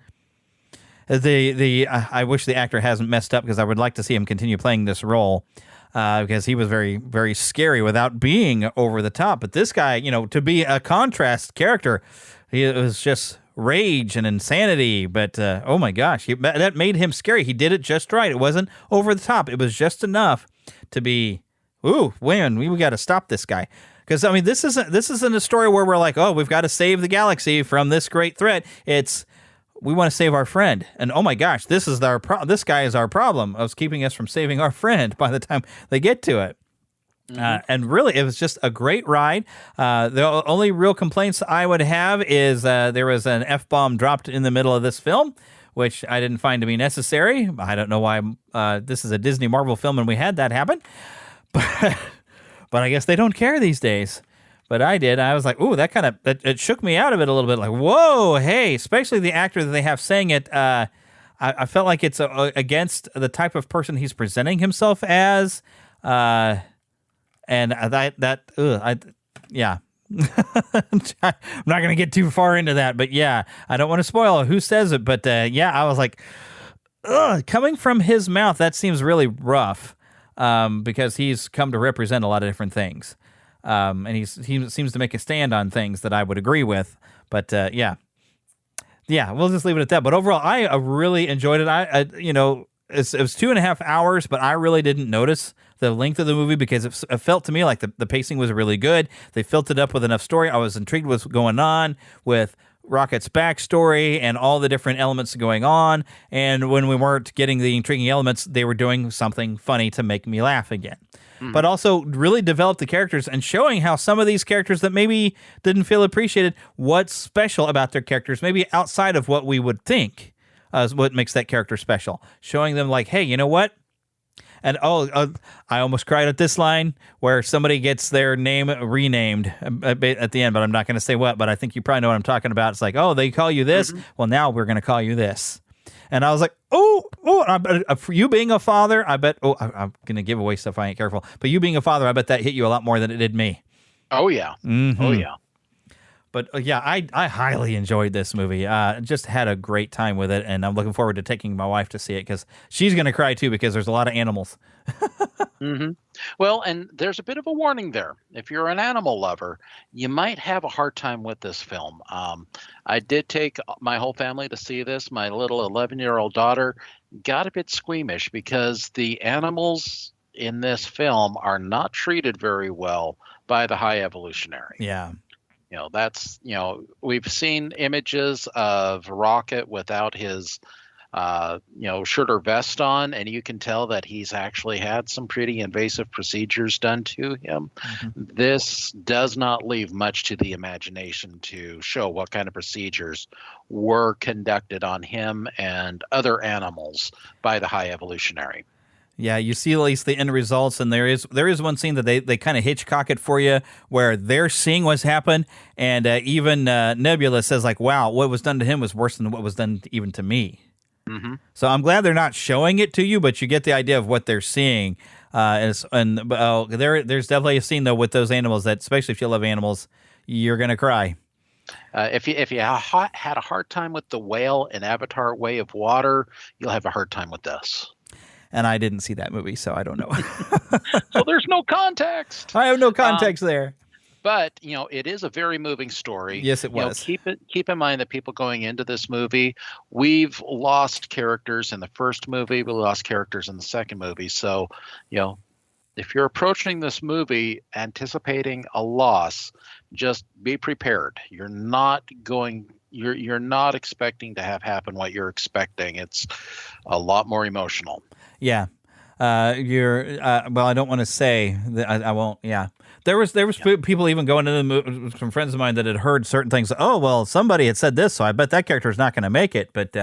I wish the actor hasn't messed up because I would like to see him continue playing this role because he was very, very scary without being over the top. But this guy, to be a contrast character, he was just rage and insanity, but oh my gosh, that made him scary. He did it just right. It wasn't over the top. It was just enough to be, we got to stop this guy. Because this isn't a story where we're like, oh, we've got to save the galaxy from this great threat. It's we want to save our friend, and oh my gosh, this guy is our problem of keeping us from saving our friend. By the time they get to it. And really, it was just a great ride. The only real complaints I would have is there was an F-bomb dropped in the middle of this film, which I didn't find to be necessary. I don't know why this is a Disney Marvel film and we had that happen. But I guess they don't care these days. But I did. I was like, ooh, it shook me out of it a little bit. Like, whoa, hey, especially the actor that they have saying it. I felt like it's against the type of person he's presenting himself as. And yeah. I'm not going to get too far into that, but yeah, I don't want to spoil who says it, but I was like, coming from his mouth, that seems really rough because he's come to represent a lot of different things. And he seems to make a stand on things that I would agree with, but yeah, we'll just leave it at that. But overall, I really enjoyed it. It was 2.5 hours, but I really didn't notice the length of the movie because it felt to me like the pacing was really good. They filled it up with enough story. I was intrigued with what's going on with Rocket's backstory and all the different elements going on. And when we weren't getting the intriguing elements, they were doing something funny to make me laugh again. But also really develop the characters and showing how some of these characters that maybe didn't feel appreciated, what's special about their characters, maybe outside of what we would think is what makes that character special. Showing them like, hey, you know what? And I almost cried at this line where somebody gets their name renamed at the end, but I'm not going to say what, but I think you probably know what I'm talking about. It's like, oh, they call you this? Well, now we're going to call you this. And I was like, for you being a father, I bet, I'm going to give away stuff if I ain't careful, but you being a father, I bet that hit you a lot more than it did me. Oh, yeah. Oh, yeah. But yeah, I highly enjoyed this movie. Just had a great time with it, and I'm looking forward to taking my wife to see it because she's going to cry too because there's a lot of animals. Well, and there's a bit of a warning there. If you're an animal lover, you might have a hard time with this film. I did take my whole family to see this. My little 11-year-old daughter got a bit squeamish because the animals in this film are not treated very well by the High Evolutionary. Yeah. We've seen images of Rocket without his, shirt or vest on, and you can tell that he's actually had some pretty invasive procedures done to him. This does not leave much to the imagination to show what kind of procedures were conducted on him and other animals by the High Evolutionary. Yeah, you see at least the end results, and there is one scene that they kind of Hitchcock it for you where they're seeing what's happened, and even Nebula says like, wow, what was done to him was worse than what was done even to me. So I'm glad they're not showing it to you, but you get the idea of what they're seeing. There's definitely a scene, though, with those animals that, especially if you love animals, you're going to cry. If you had a hard time with the whale in Avatar Way of Water, you'll have a hard time with this. And I didn't see that movie, so I don't know. So there's no context. I have no context there. But, it is a very moving story. Yes, it was. Keep in mind that people going into this movie, we've lost characters in the first movie. We lost characters in the second movie. So, if you're approaching this movie anticipating a loss, just be prepared. You're not expecting to have happen what you're expecting. It's a lot more emotional. Yeah. Well, I don't want to say that I won't. Yeah. There was people even going into the movie, some friends of mine that had heard certain things. Oh, well, somebody had said this, so I bet that character is not going to make it. But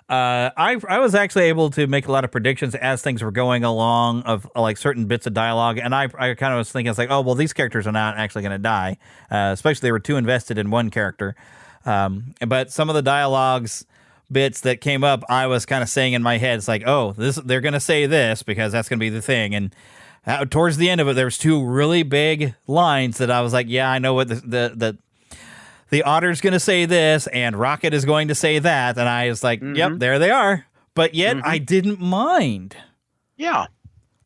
I was actually able to make a lot of predictions as things were going along of like certain bits of dialogue. And I kind of was thinking, it's like, oh, well, these characters are not actually going to die, especially they were too invested in one character. But some of the dialogues bits that came up, I was kind of saying in my head, it's like, oh, they're going to say this because that's going to be the thing. And towards the end of it, there was two really big lines that I was like, yeah, I know what the Otter's going to say this and Rocket is going to say that. And I was like, yep, there they are. But yet I didn't mind. Yeah.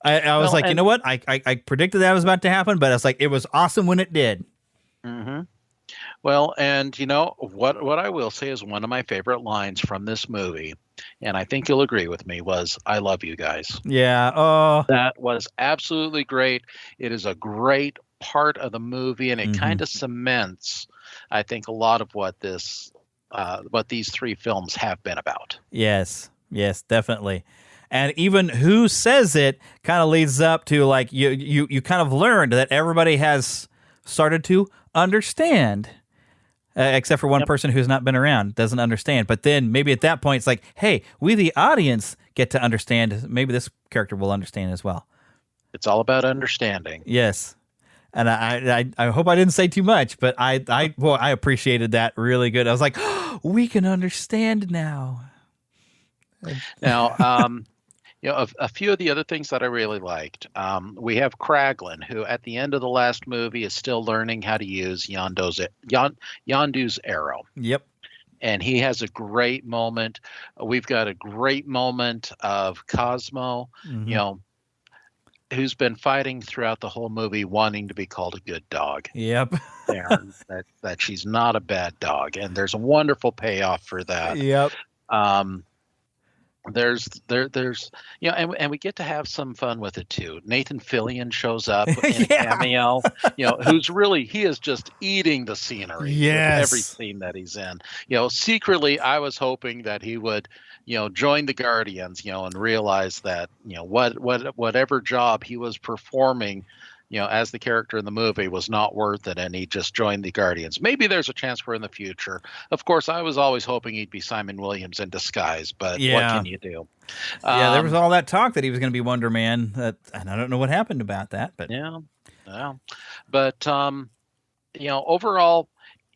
I was you know what? I predicted that was about to happen, but it's like, it was awesome when it did. Well, and what I will say is one of my favorite lines from this movie, and I think you'll agree with me, was "I love you guys." Yeah. Oh, that was absolutely great. It is a great part of the movie, and it kind of cements, I think, a lot of what these three films have been about. Yes, definitely. And even who says it kind of leads up to like you kind of learned that everybody has started to understand. Except for one person who's not been around, doesn't understand. But then maybe at that point, it's like, hey, we the audience get to understand. Maybe this character will understand as well. It's all about understanding. Yes. And I hope I didn't say too much, but I appreciated that really good. I was like, oh, we can understand now. Now, a few of the other things that I really liked. We have Kraglin, who at the end of the last movie is still learning how to use Yondu's arrow. Yep. And he has a great moment. We've got a great moment of Cosmo, who's been fighting throughout the whole movie, wanting to be called a good dog. Yep. that she's not a bad dog. And there's a wonderful payoff for that. Yep. there's and we get to have some fun with it too. Nathan Fillion shows up in a cameo, he is just eating the scenery with every scene that he's in. Secretly I was hoping that he would join the Guardians, and realize that whatever job he was performing as the character in the movie was not worth it, and he just joined the Guardians. Maybe there's a chance for in the future. Of course, I was always hoping he'd be Simon Williams in disguise, but what can you do? There was all that talk that he was going to be Wonder Man, and I don't know what happened about that. But But overall,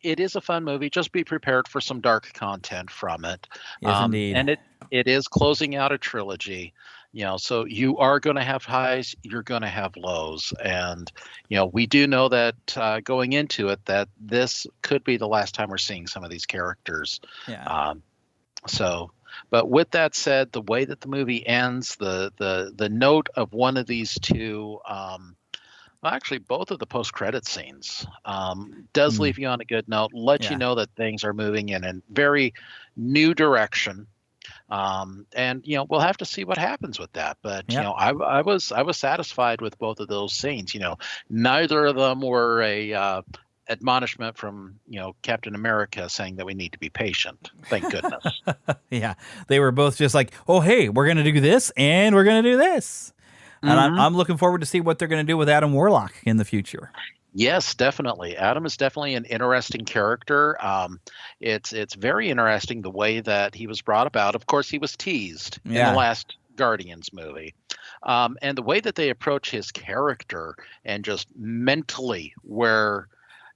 it is a fun movie. Just be prepared for some dark content from it. Yes, indeed. And it is closing out a trilogy. So you are going to have highs, you're going to have lows. And, we do know that going into it, that this could be the last time we're seeing some of these characters. Yeah. But with that said, the way that the movie ends, the note of one of these two, actually both of the post-credit scenes, does leave you on a good note, let you know that things are moving in a very new direction. And we'll have to see what happens with that. But I was satisfied with both of those scenes. Neither of them were a admonishment from Captain America saying that we need to be patient. Thank goodness. Yeah, they were both just like, oh hey, we're gonna do this and we're gonna do this, and I'm looking forward to see what they're gonna do with Adam Warlock in the future. Yes, definitely. Adam is definitely an interesting character. It's very interesting the way that he was brought about. Of course, he was teased in the last Guardians movie. And the way that they approach his character and just mentally where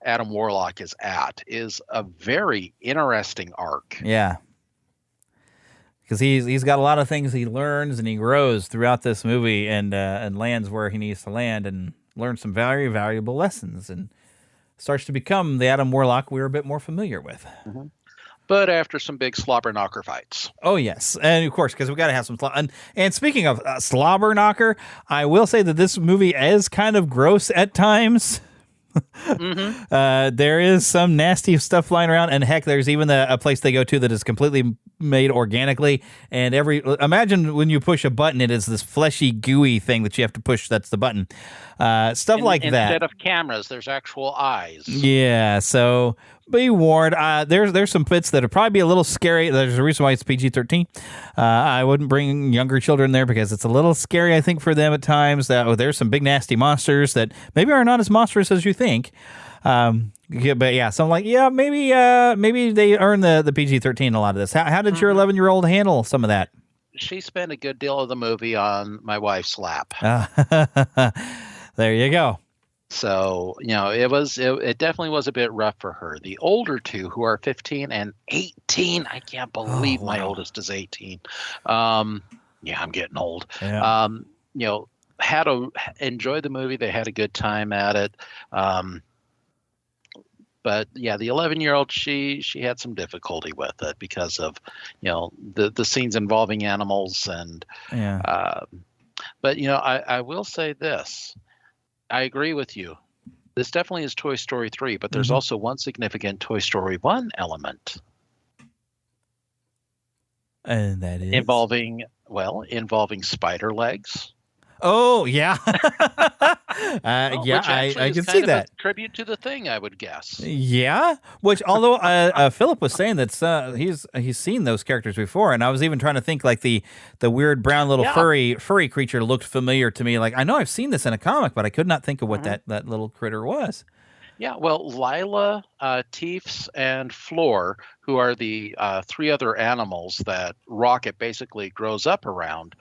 Adam Warlock is at is a very interesting arc. Yeah. Because he's got a lot of things he learns and he grows throughout this movie and lands where he needs to land and learns some very valuable lessons and starts to become the Adam Warlock we're a bit more familiar with. Mm-hmm. But after some big slobber knocker fights. Oh, yes. And of course, because we've got to have some and speaking of slobber knocker, I will say that this movie is kind of gross at times. There is some nasty stuff flying around, and heck, there's even a place they go to that is completely made organically, and imagine when you push a button, it is this fleshy gooey thing that you have to push. That's the button. Stuff like that. Instead of cameras, there's actual eyes. Yeah, so be warned. There's some bits that are probably be a little scary. There's a reason why it's PG-13. I wouldn't bring younger children there because it's a little scary, I think, for them at times. There's some big nasty monsters that maybe are not as monstrous as you think. But yeah, so I'm like, maybe they earn the PG-13 a lot of this. How did your 11-year-old handle some of that? She spent a good deal of the movie on my wife's lap. There you go. So, it definitely was a bit rough for her. The older two, who are 15 and 18, I can't believe my oldest is 18. I'm getting old. Yeah. Had to enjoy the movie. They had a good time at it. But yeah, the 11-year-old, she had some difficulty with it because of, the scenes involving animals and, but I will say this. I agree with you. This definitely is Toy Story 3, but there's also one significant Toy Story 1 element. And that is? Involving spider legs. Oh, yeah. I can see that. A tribute to the Thing, I would guess. Yeah, which although Philip was saying that he's seen those characters before, and I was even trying to think like the weird brown little furry creature looked familiar to me. Like I know I've seen this in a comic, but I could not think of what that little critter was. Yeah, well, Lila, Teefs, and Floor, who are the three other animals that Rocket basically grows up around,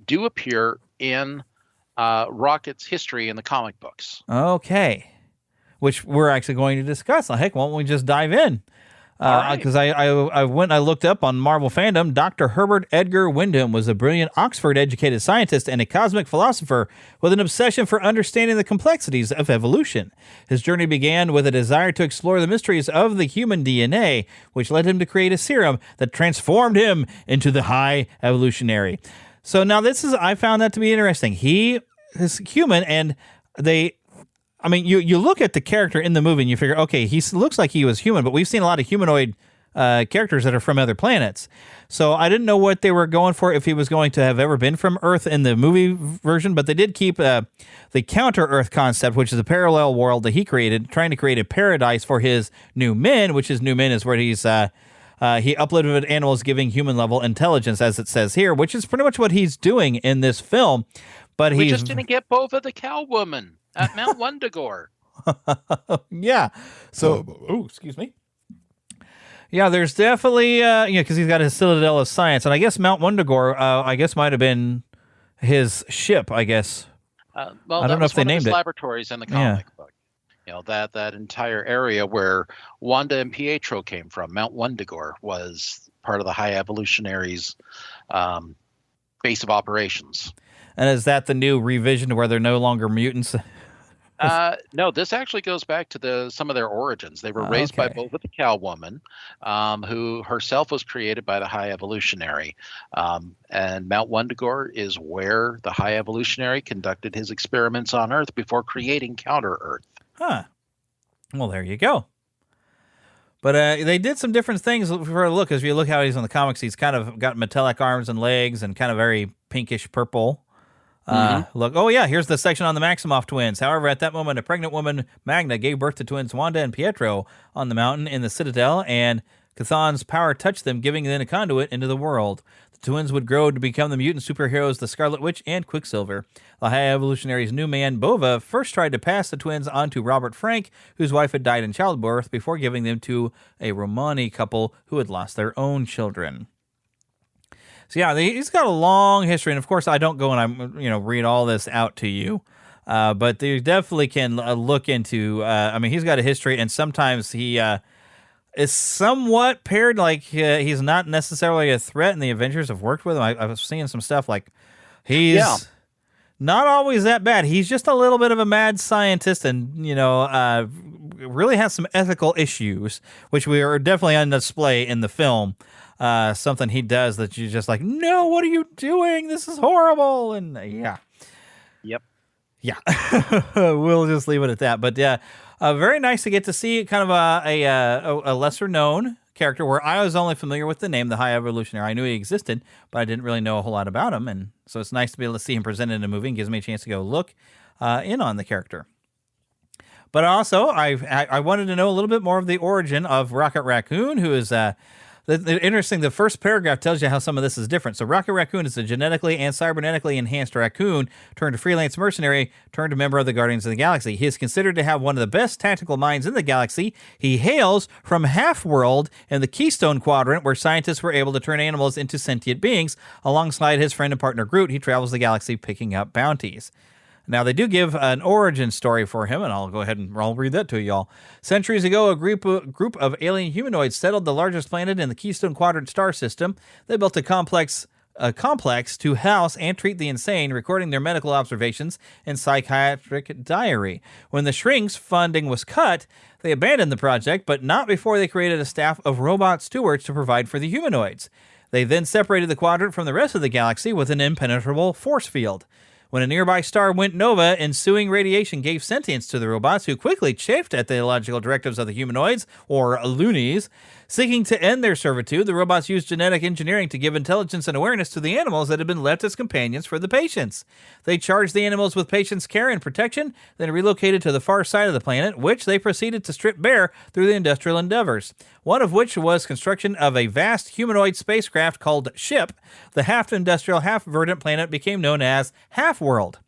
do appear in Rocket's history in the comic books. Okay, which we're actually going to discuss. Heck, why don't we just dive in? Because I went and I looked up on Marvel Fandom. Dr. Herbert Edgar Wyndham was a brilliant Oxford-educated scientist and a cosmic philosopher with an obsession for understanding the complexities of evolution. His journey began with a desire to explore the mysteries of the human DNA, which led him to create a serum that transformed him into the High Evolutionary. So now I found that to be interesting. He is human, and you look at the character in the movie and you figure, okay, he looks like he was human, but we've seen a lot of humanoid characters that are from other planets. So I didn't know what they were going for, if he was going to have ever been from Earth in the movie version, but they did keep the counter-Earth concept, which is a parallel world that he created, trying to create a paradise for his new men, which his new men is where he's he uploaded animals giving human-level intelligence, as it says here, which is pretty much what he's doing in this film. But we just didn't get Bova the cow woman at Mount Wundagore. Yeah. So, excuse me. Yeah, there's definitely, because he's got his Citadel of Science, and I guess Mount Wundagore, I guess might have been his ship. I guess. Well, I don't know if they named it. Laboratories in the comic book. You know, that entire area where Wanda and Pietro came from, Mount Wundagore, was part of the High Evolutionaries' base of operations. And is that the new revision where they're no longer mutants? No, this actually goes back to some of their origins. They were raised by Bova the cow woman, who herself was created by the High Evolutionary. And Mount Wundagore is where the High Evolutionary conducted his experiments on Earth before creating Counter-Earth. Huh. Well, there you go. But they did some different things for a look. As you look how he's in the comics, he's kind of got metallic arms and legs and kind of very pinkish purple. Look, oh yeah, here's the section on the Maximoff twins. However, at that moment, a pregnant woman, Magna, gave birth to twins Wanda and Pietro on the mountain in the Citadel, and Chthon's power touched them, giving them a conduit into the world. The twins would grow to become the mutant superheroes, the Scarlet Witch and Quicksilver. The High Evolutionary's new man, Bova, first tried to pass the twins on to Robert Frank, whose wife had died in childbirth, before giving them to a Romani couple who had lost their own children. So yeah, he's got a long history, and of course I don't go and read all this out to you, but you definitely can look into. He's got a history, and sometimes he is somewhat paired. Like he's not necessarily a threat, and the Avengers have worked with him. I was seeing some stuff like he's not always that bad. He's just a little bit of a mad scientist, and really has some ethical issues, which we are definitely on display in the film. Something he does that you're just like, no, what are you doing? This is horrible. And Yep. We'll just leave it at that. But very nice to get to see kind of a lesser known character where I was only familiar with the name, the High Evolutionary. I knew he existed, but I didn't really know a whole lot about him. And so it's nice to be able to see him presented in a movie and gives me a chance to go look in on the character. But also, I wanted to know a little bit more of the origin of Rocket Raccoon, who is interesting. The first paragraph tells you how some of this is different. So Rocket Raccoon is a genetically and cybernetically enhanced raccoon turned freelance mercenary turned member of the Guardians of the Galaxy. He is considered to have one of the best tactical minds in the galaxy. He hails from Half-World in the Keystone Quadrant, where scientists were able to turn animals into sentient beings. Alongside his friend and partner Groot, he travels the galaxy picking up bounties. Now, they do give an origin story for him, and I'll go ahead and I'll read that to y'all. Centuries ago, a group of alien humanoids settled the largest planet in the Keystone Quadrant star system. They built a complex to house and treat the insane, recording their medical observations in psychiatric diary. When the Shrink's funding was cut, they abandoned the project, but not before they created a staff of robot stewards to provide for the humanoids. They then separated the quadrant from the rest of the galaxy with an impenetrable force field. When a nearby star went nova, ensuing radiation gave sentience to the robots, who quickly chafed at the illogical directives of the humanoids, or loonies. Seeking to end their servitude, the robots used genetic engineering to give intelligence and awareness to the animals that had been left as companions for the patients. They charged the animals with patients' care and protection, then relocated to the far side of the planet, which they proceeded to strip bare through the industrial endeavors, one of which was construction of a vast humanoid spacecraft called SHIP. The half-industrial, half-verdant planet became known as Half-World.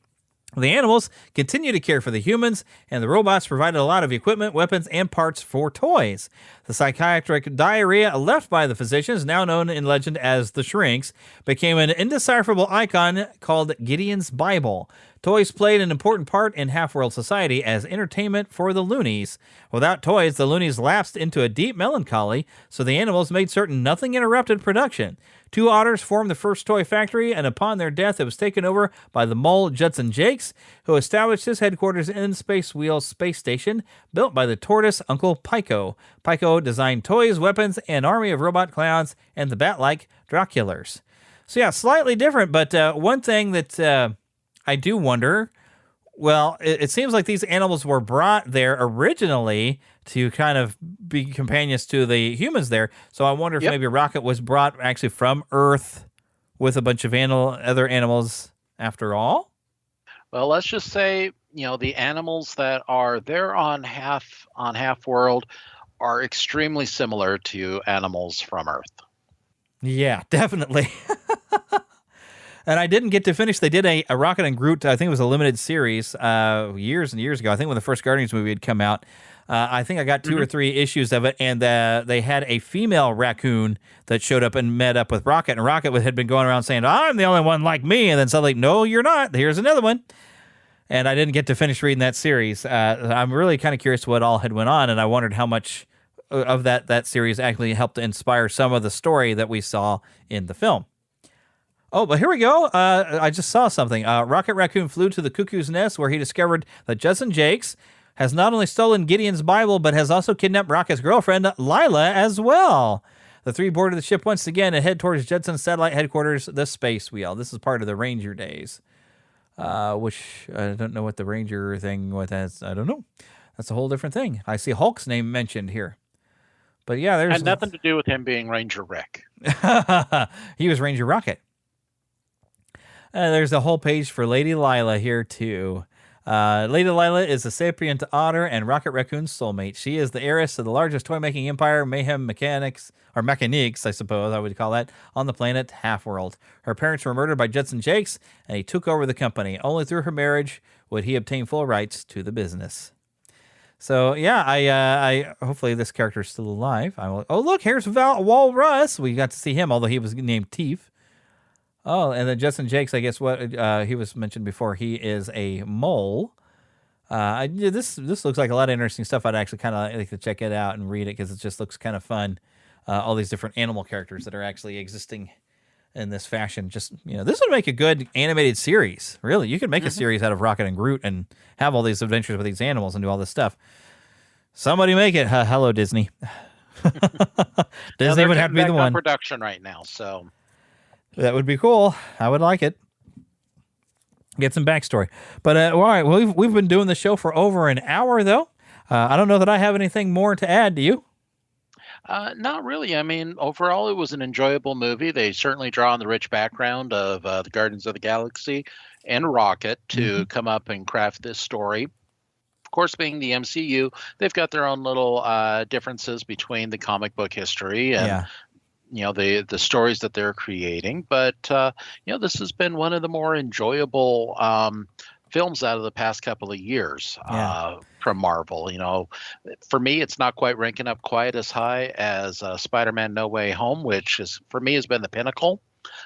The animals continue to care for the humans, and the robots provided a lot of equipment, weapons, and parts for toys. The psychiatric diarrhea left by the physicians, now known in legend as the Shrinks, became an indecipherable icon called Gideon's Bible. Toys played an important part in Half-World society as entertainment for the loonies. Without toys, the loonies lapsed into a deep melancholy, so the animals made certain nothing interrupted production. 2 otters formed the first toy factory, and upon their death, it was taken over by the mole Judson Jakes, who established his headquarters in Space Wheel Space Station, built by the tortoise Uncle Pico. Pico designed toys, weapons, an army of robot clowns, and the bat-like Draculars. So yeah, slightly different, but one thing that I do wonder, well, it seems like these animals were brought there originally to kind of be companions to the humans there. So I wonder if Yep. maybe Rocket was brought actually from Earth with a bunch of other animals after all. Well, let's just say, the animals that are there on Half World are extremely similar to animals from Earth. Yeah, definitely. And I didn't get to finish. They did a Rocket and Groot, I think it was a limited series years and years ago. I think when the first Guardians movie had come out. I think I got 2 or 3 issues of it, and they had a female raccoon that showed up and met up with Rocket, and Rocket had been going around saying, I'm the only one like me, and then suddenly, no, you're not. Here's another one. And I didn't get to finish reading that series. I'm really kind of curious what all had went on, and I wondered how much of that series actually helped to inspire some of the story that we saw in the film. Oh, but here we go. I just saw something. Rocket Raccoon flew to the cuckoo's nest where he discovered that Justin Jakes has not only stolen Gideon's Bible, but has also kidnapped Rocket's girlfriend, Lila, as well. The 3 boarded the ship once again and head towards Judson's satellite headquarters, the Space Wheel. This is part of the Ranger days, which I don't know what the Ranger thing was. I don't know. That's a whole different thing. I see Hulk's name mentioned here. But yeah, there's... Had nothing to do with him being Ranger Rick. He was Ranger Rocket. There's a whole page for Lady Lila here, too. Lady Lila is a sapient otter and Rocket Raccoon's soulmate. She is the heiress of the largest toy-making empire, Mayhem Mechanics, or Mechaniques, I suppose I would call that, on the planet Half-World. Her parents were murdered by Judson Jakes, and he took over the company. Only through her marriage would he obtain full rights to the business. So, yeah, I hopefully this character is still alive. Oh, look, here's Walrus. We got to see him, although he was named Teef. Oh, and then Justin Jakes, I guess what he was mentioned before, he is a mole. This looks like a lot of interesting stuff. I'd actually kind of like to check it out and read it because it just looks kind of fun. All these different animal characters that are actually existing in this fashion. Just, this would make a good animated series. Really, you could make a series out of Rocket and Groot and have all these adventures with these animals and do all this stuff. Somebody make it. Hello, Disney. Disney would have to be the one. Production right now, so... That would be cool. I would like it. Get some backstory. But all right, well, we've been doing the show for over an hour, though. I don't know that I have anything more to add. Do you? Not really. I mean, overall, it was an enjoyable movie. They certainly draw on the rich background of the Guardians of the Galaxy and Rocket to come up and craft this story. Of course, being the MCU, they've got their own little differences between the comic book history and the stories that they're creating. But this has been one of the more enjoyable films out of the past couple of years from Marvel. For me, it's not quite ranking up quite as high as Spider-Man No Way Home, which is, for me, has been the pinnacle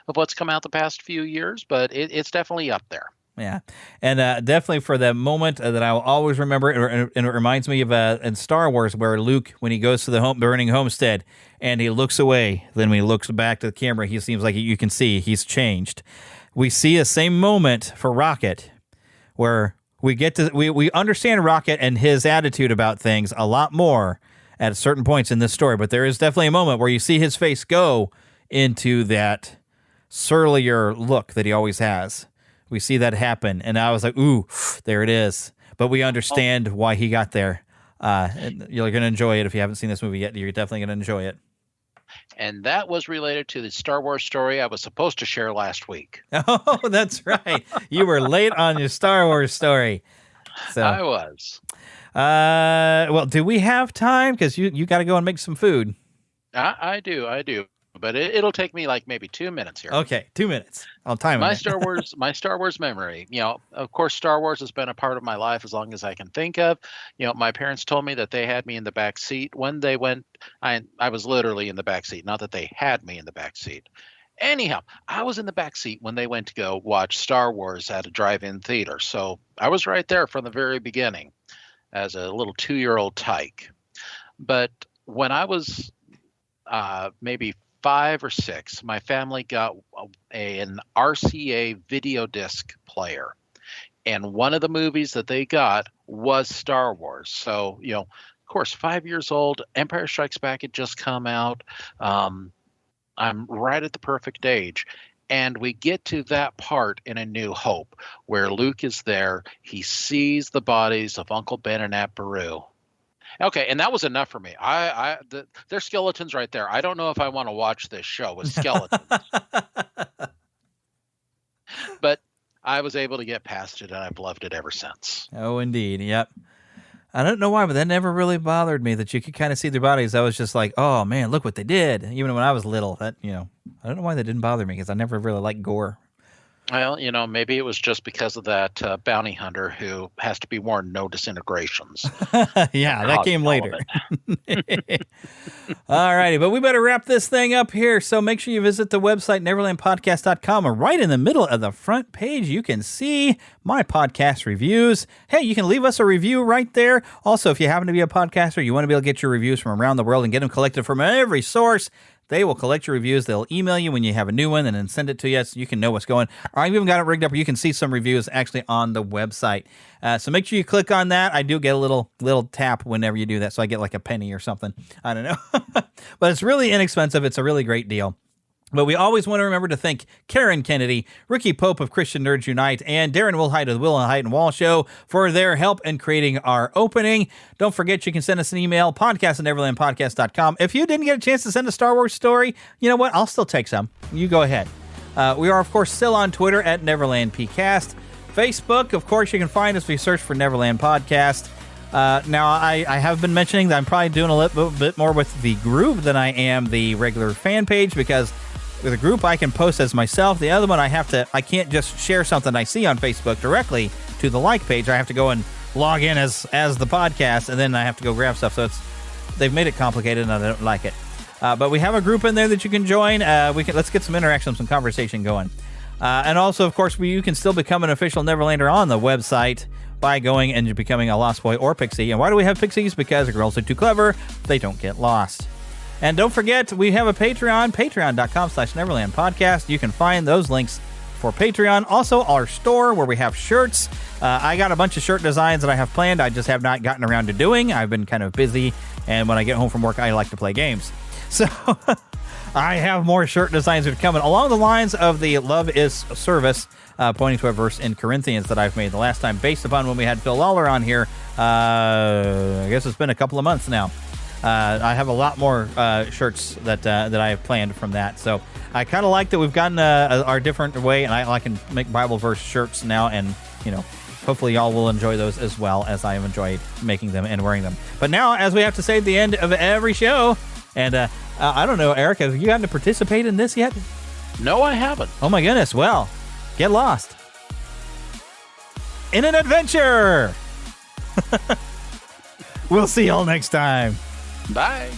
of what's come out the past few years, but it's definitely up there. Yeah, and definitely for the moment that I will always remember, and it reminds me of in Star Wars where Luke, when he goes to the burning homestead and he looks away, then when he looks back to the camera, he seems like you can see he's changed. We see the same moment for Rocket where we understand Rocket and his attitude about things a lot more at certain points in this story, but there is definitely a moment where you see his face go into that surlier look that he always has. We see that happen, and I was like, ooh, there it is. But we understand why he got there. And you're going to enjoy it if you haven't seen this movie yet. You're definitely going to enjoy it. And that was related to the Star Wars story I was supposed to share last week. Oh, that's right. You were late on your Star Wars story. So I was. Well, do we have time? Because you got to go and make some food. I do. But it'll take me like maybe 2 minutes here. Okay, 2 minutes. I'll time my it. My Star Wars memory. Of course, Star Wars has been a part of my life as long as I can think of. My parents told me that they had me in the back seat when they went. I was literally in the back seat, not that they had me in the back seat. Anyhow, I was in the back seat when they went to go watch Star Wars at a drive-in theater. So I was right there from the very beginning as a little 2-year-old tyke. But when I was maybe 5 or 6, my family got an RCA video disc player. And one of the movies that they got was Star Wars. So, of course, 5 years old, Empire Strikes Back had just come out. I'm right at the perfect age. And we get to that part in A New Hope where Luke is there. He sees the bodies of Uncle Ben and Aunt Beru. Okay, and that was enough for me. There's skeletons right there. I don't know if I want to watch this show with skeletons. But I was able to get past it, and I've loved it ever since. Oh, indeed. Yep. I don't know why, but that never really bothered me that you could kind of see their bodies. I was just like, oh, man, look what they did. Even when I was little, I don't know why that didn't bother me because I never really liked gore. Well, maybe it was just because of that bounty hunter who has to be warned no disintegrations. Yeah, that came later. All righty, but we better wrap this thing up here. So make sure you visit the website, neverlandpodcast.com. And right in the middle of the front page, you can see my podcast reviews. Hey, you can leave us a review right there. Also, if you happen to be a podcaster, you want to be able to get your reviews from around the world and get them collected from every source, they will collect your reviews. They'll email you when you have a new one and then send it to you so you can know what's going on. I've even got it rigged up where you can see some reviews actually on the website. So make sure you click on that. I do get a little tap whenever you do that, so I get like a penny or something. I don't know. But it's really inexpensive. It's a really great deal. But we always want to remember to thank Karen Kennedy, Ricky Pope of Christian Nerds Unite, and Darren Wilhite of the Will and Height and Wall Show for their help in creating our opening. Don't forget you can send us an email, podcast@neverlandpodcast.com. If you didn't get a chance to send a Star Wars story, you know what? I'll still take some. You go ahead. We are, of course, still on Twitter at NeverlandPcast. Facebook, of course, you can find us if you search for Neverland Podcast. Now, I have been mentioning that I'm probably doing a little bit more with the group than I am the regular fan page because with a group, I can post as myself. The other one, I can't just share something I see on Facebook directly to the like page. I have to go and log in as the podcast, and then I have to go grab stuff. So they've made it complicated, and I don't like it. But we have a group in there that you can join. Let's get some interaction, some conversation going. And also, of course, you can still become an official Neverlander on the website by going and becoming a Lost Boy or Pixie. And why do we have Pixies? Because the girls are too clever. They don't get lost. And don't forget, we have a Patreon, patreon.com/NeverlandPodcast. You can find those links for Patreon. Also, our store where we have shirts. I got a bunch of shirt designs that I have planned. I just have not gotten around to doing. I've been kind of busy. And when I get home from work, I like to play games. So I have more shirt designs that are coming along the lines of the Love is Service, pointing to a verse in Corinthians that I've made the last time based upon when we had Phil Lawler on here. I guess it's been a couple of months now. I have a lot more shirts that I have planned from that. So I kind of like that we've gotten our different way, and I can make Bible verse shirts now, and hopefully y'all will enjoy those as well as I have enjoyed making them and wearing them. But now, as we have to say at the end of every show, and I don't know, Eric, have you gotten to participate in this yet? No, I haven't. Oh my goodness! Well, get lost in an adventure. We'll see y'all next time. Bye.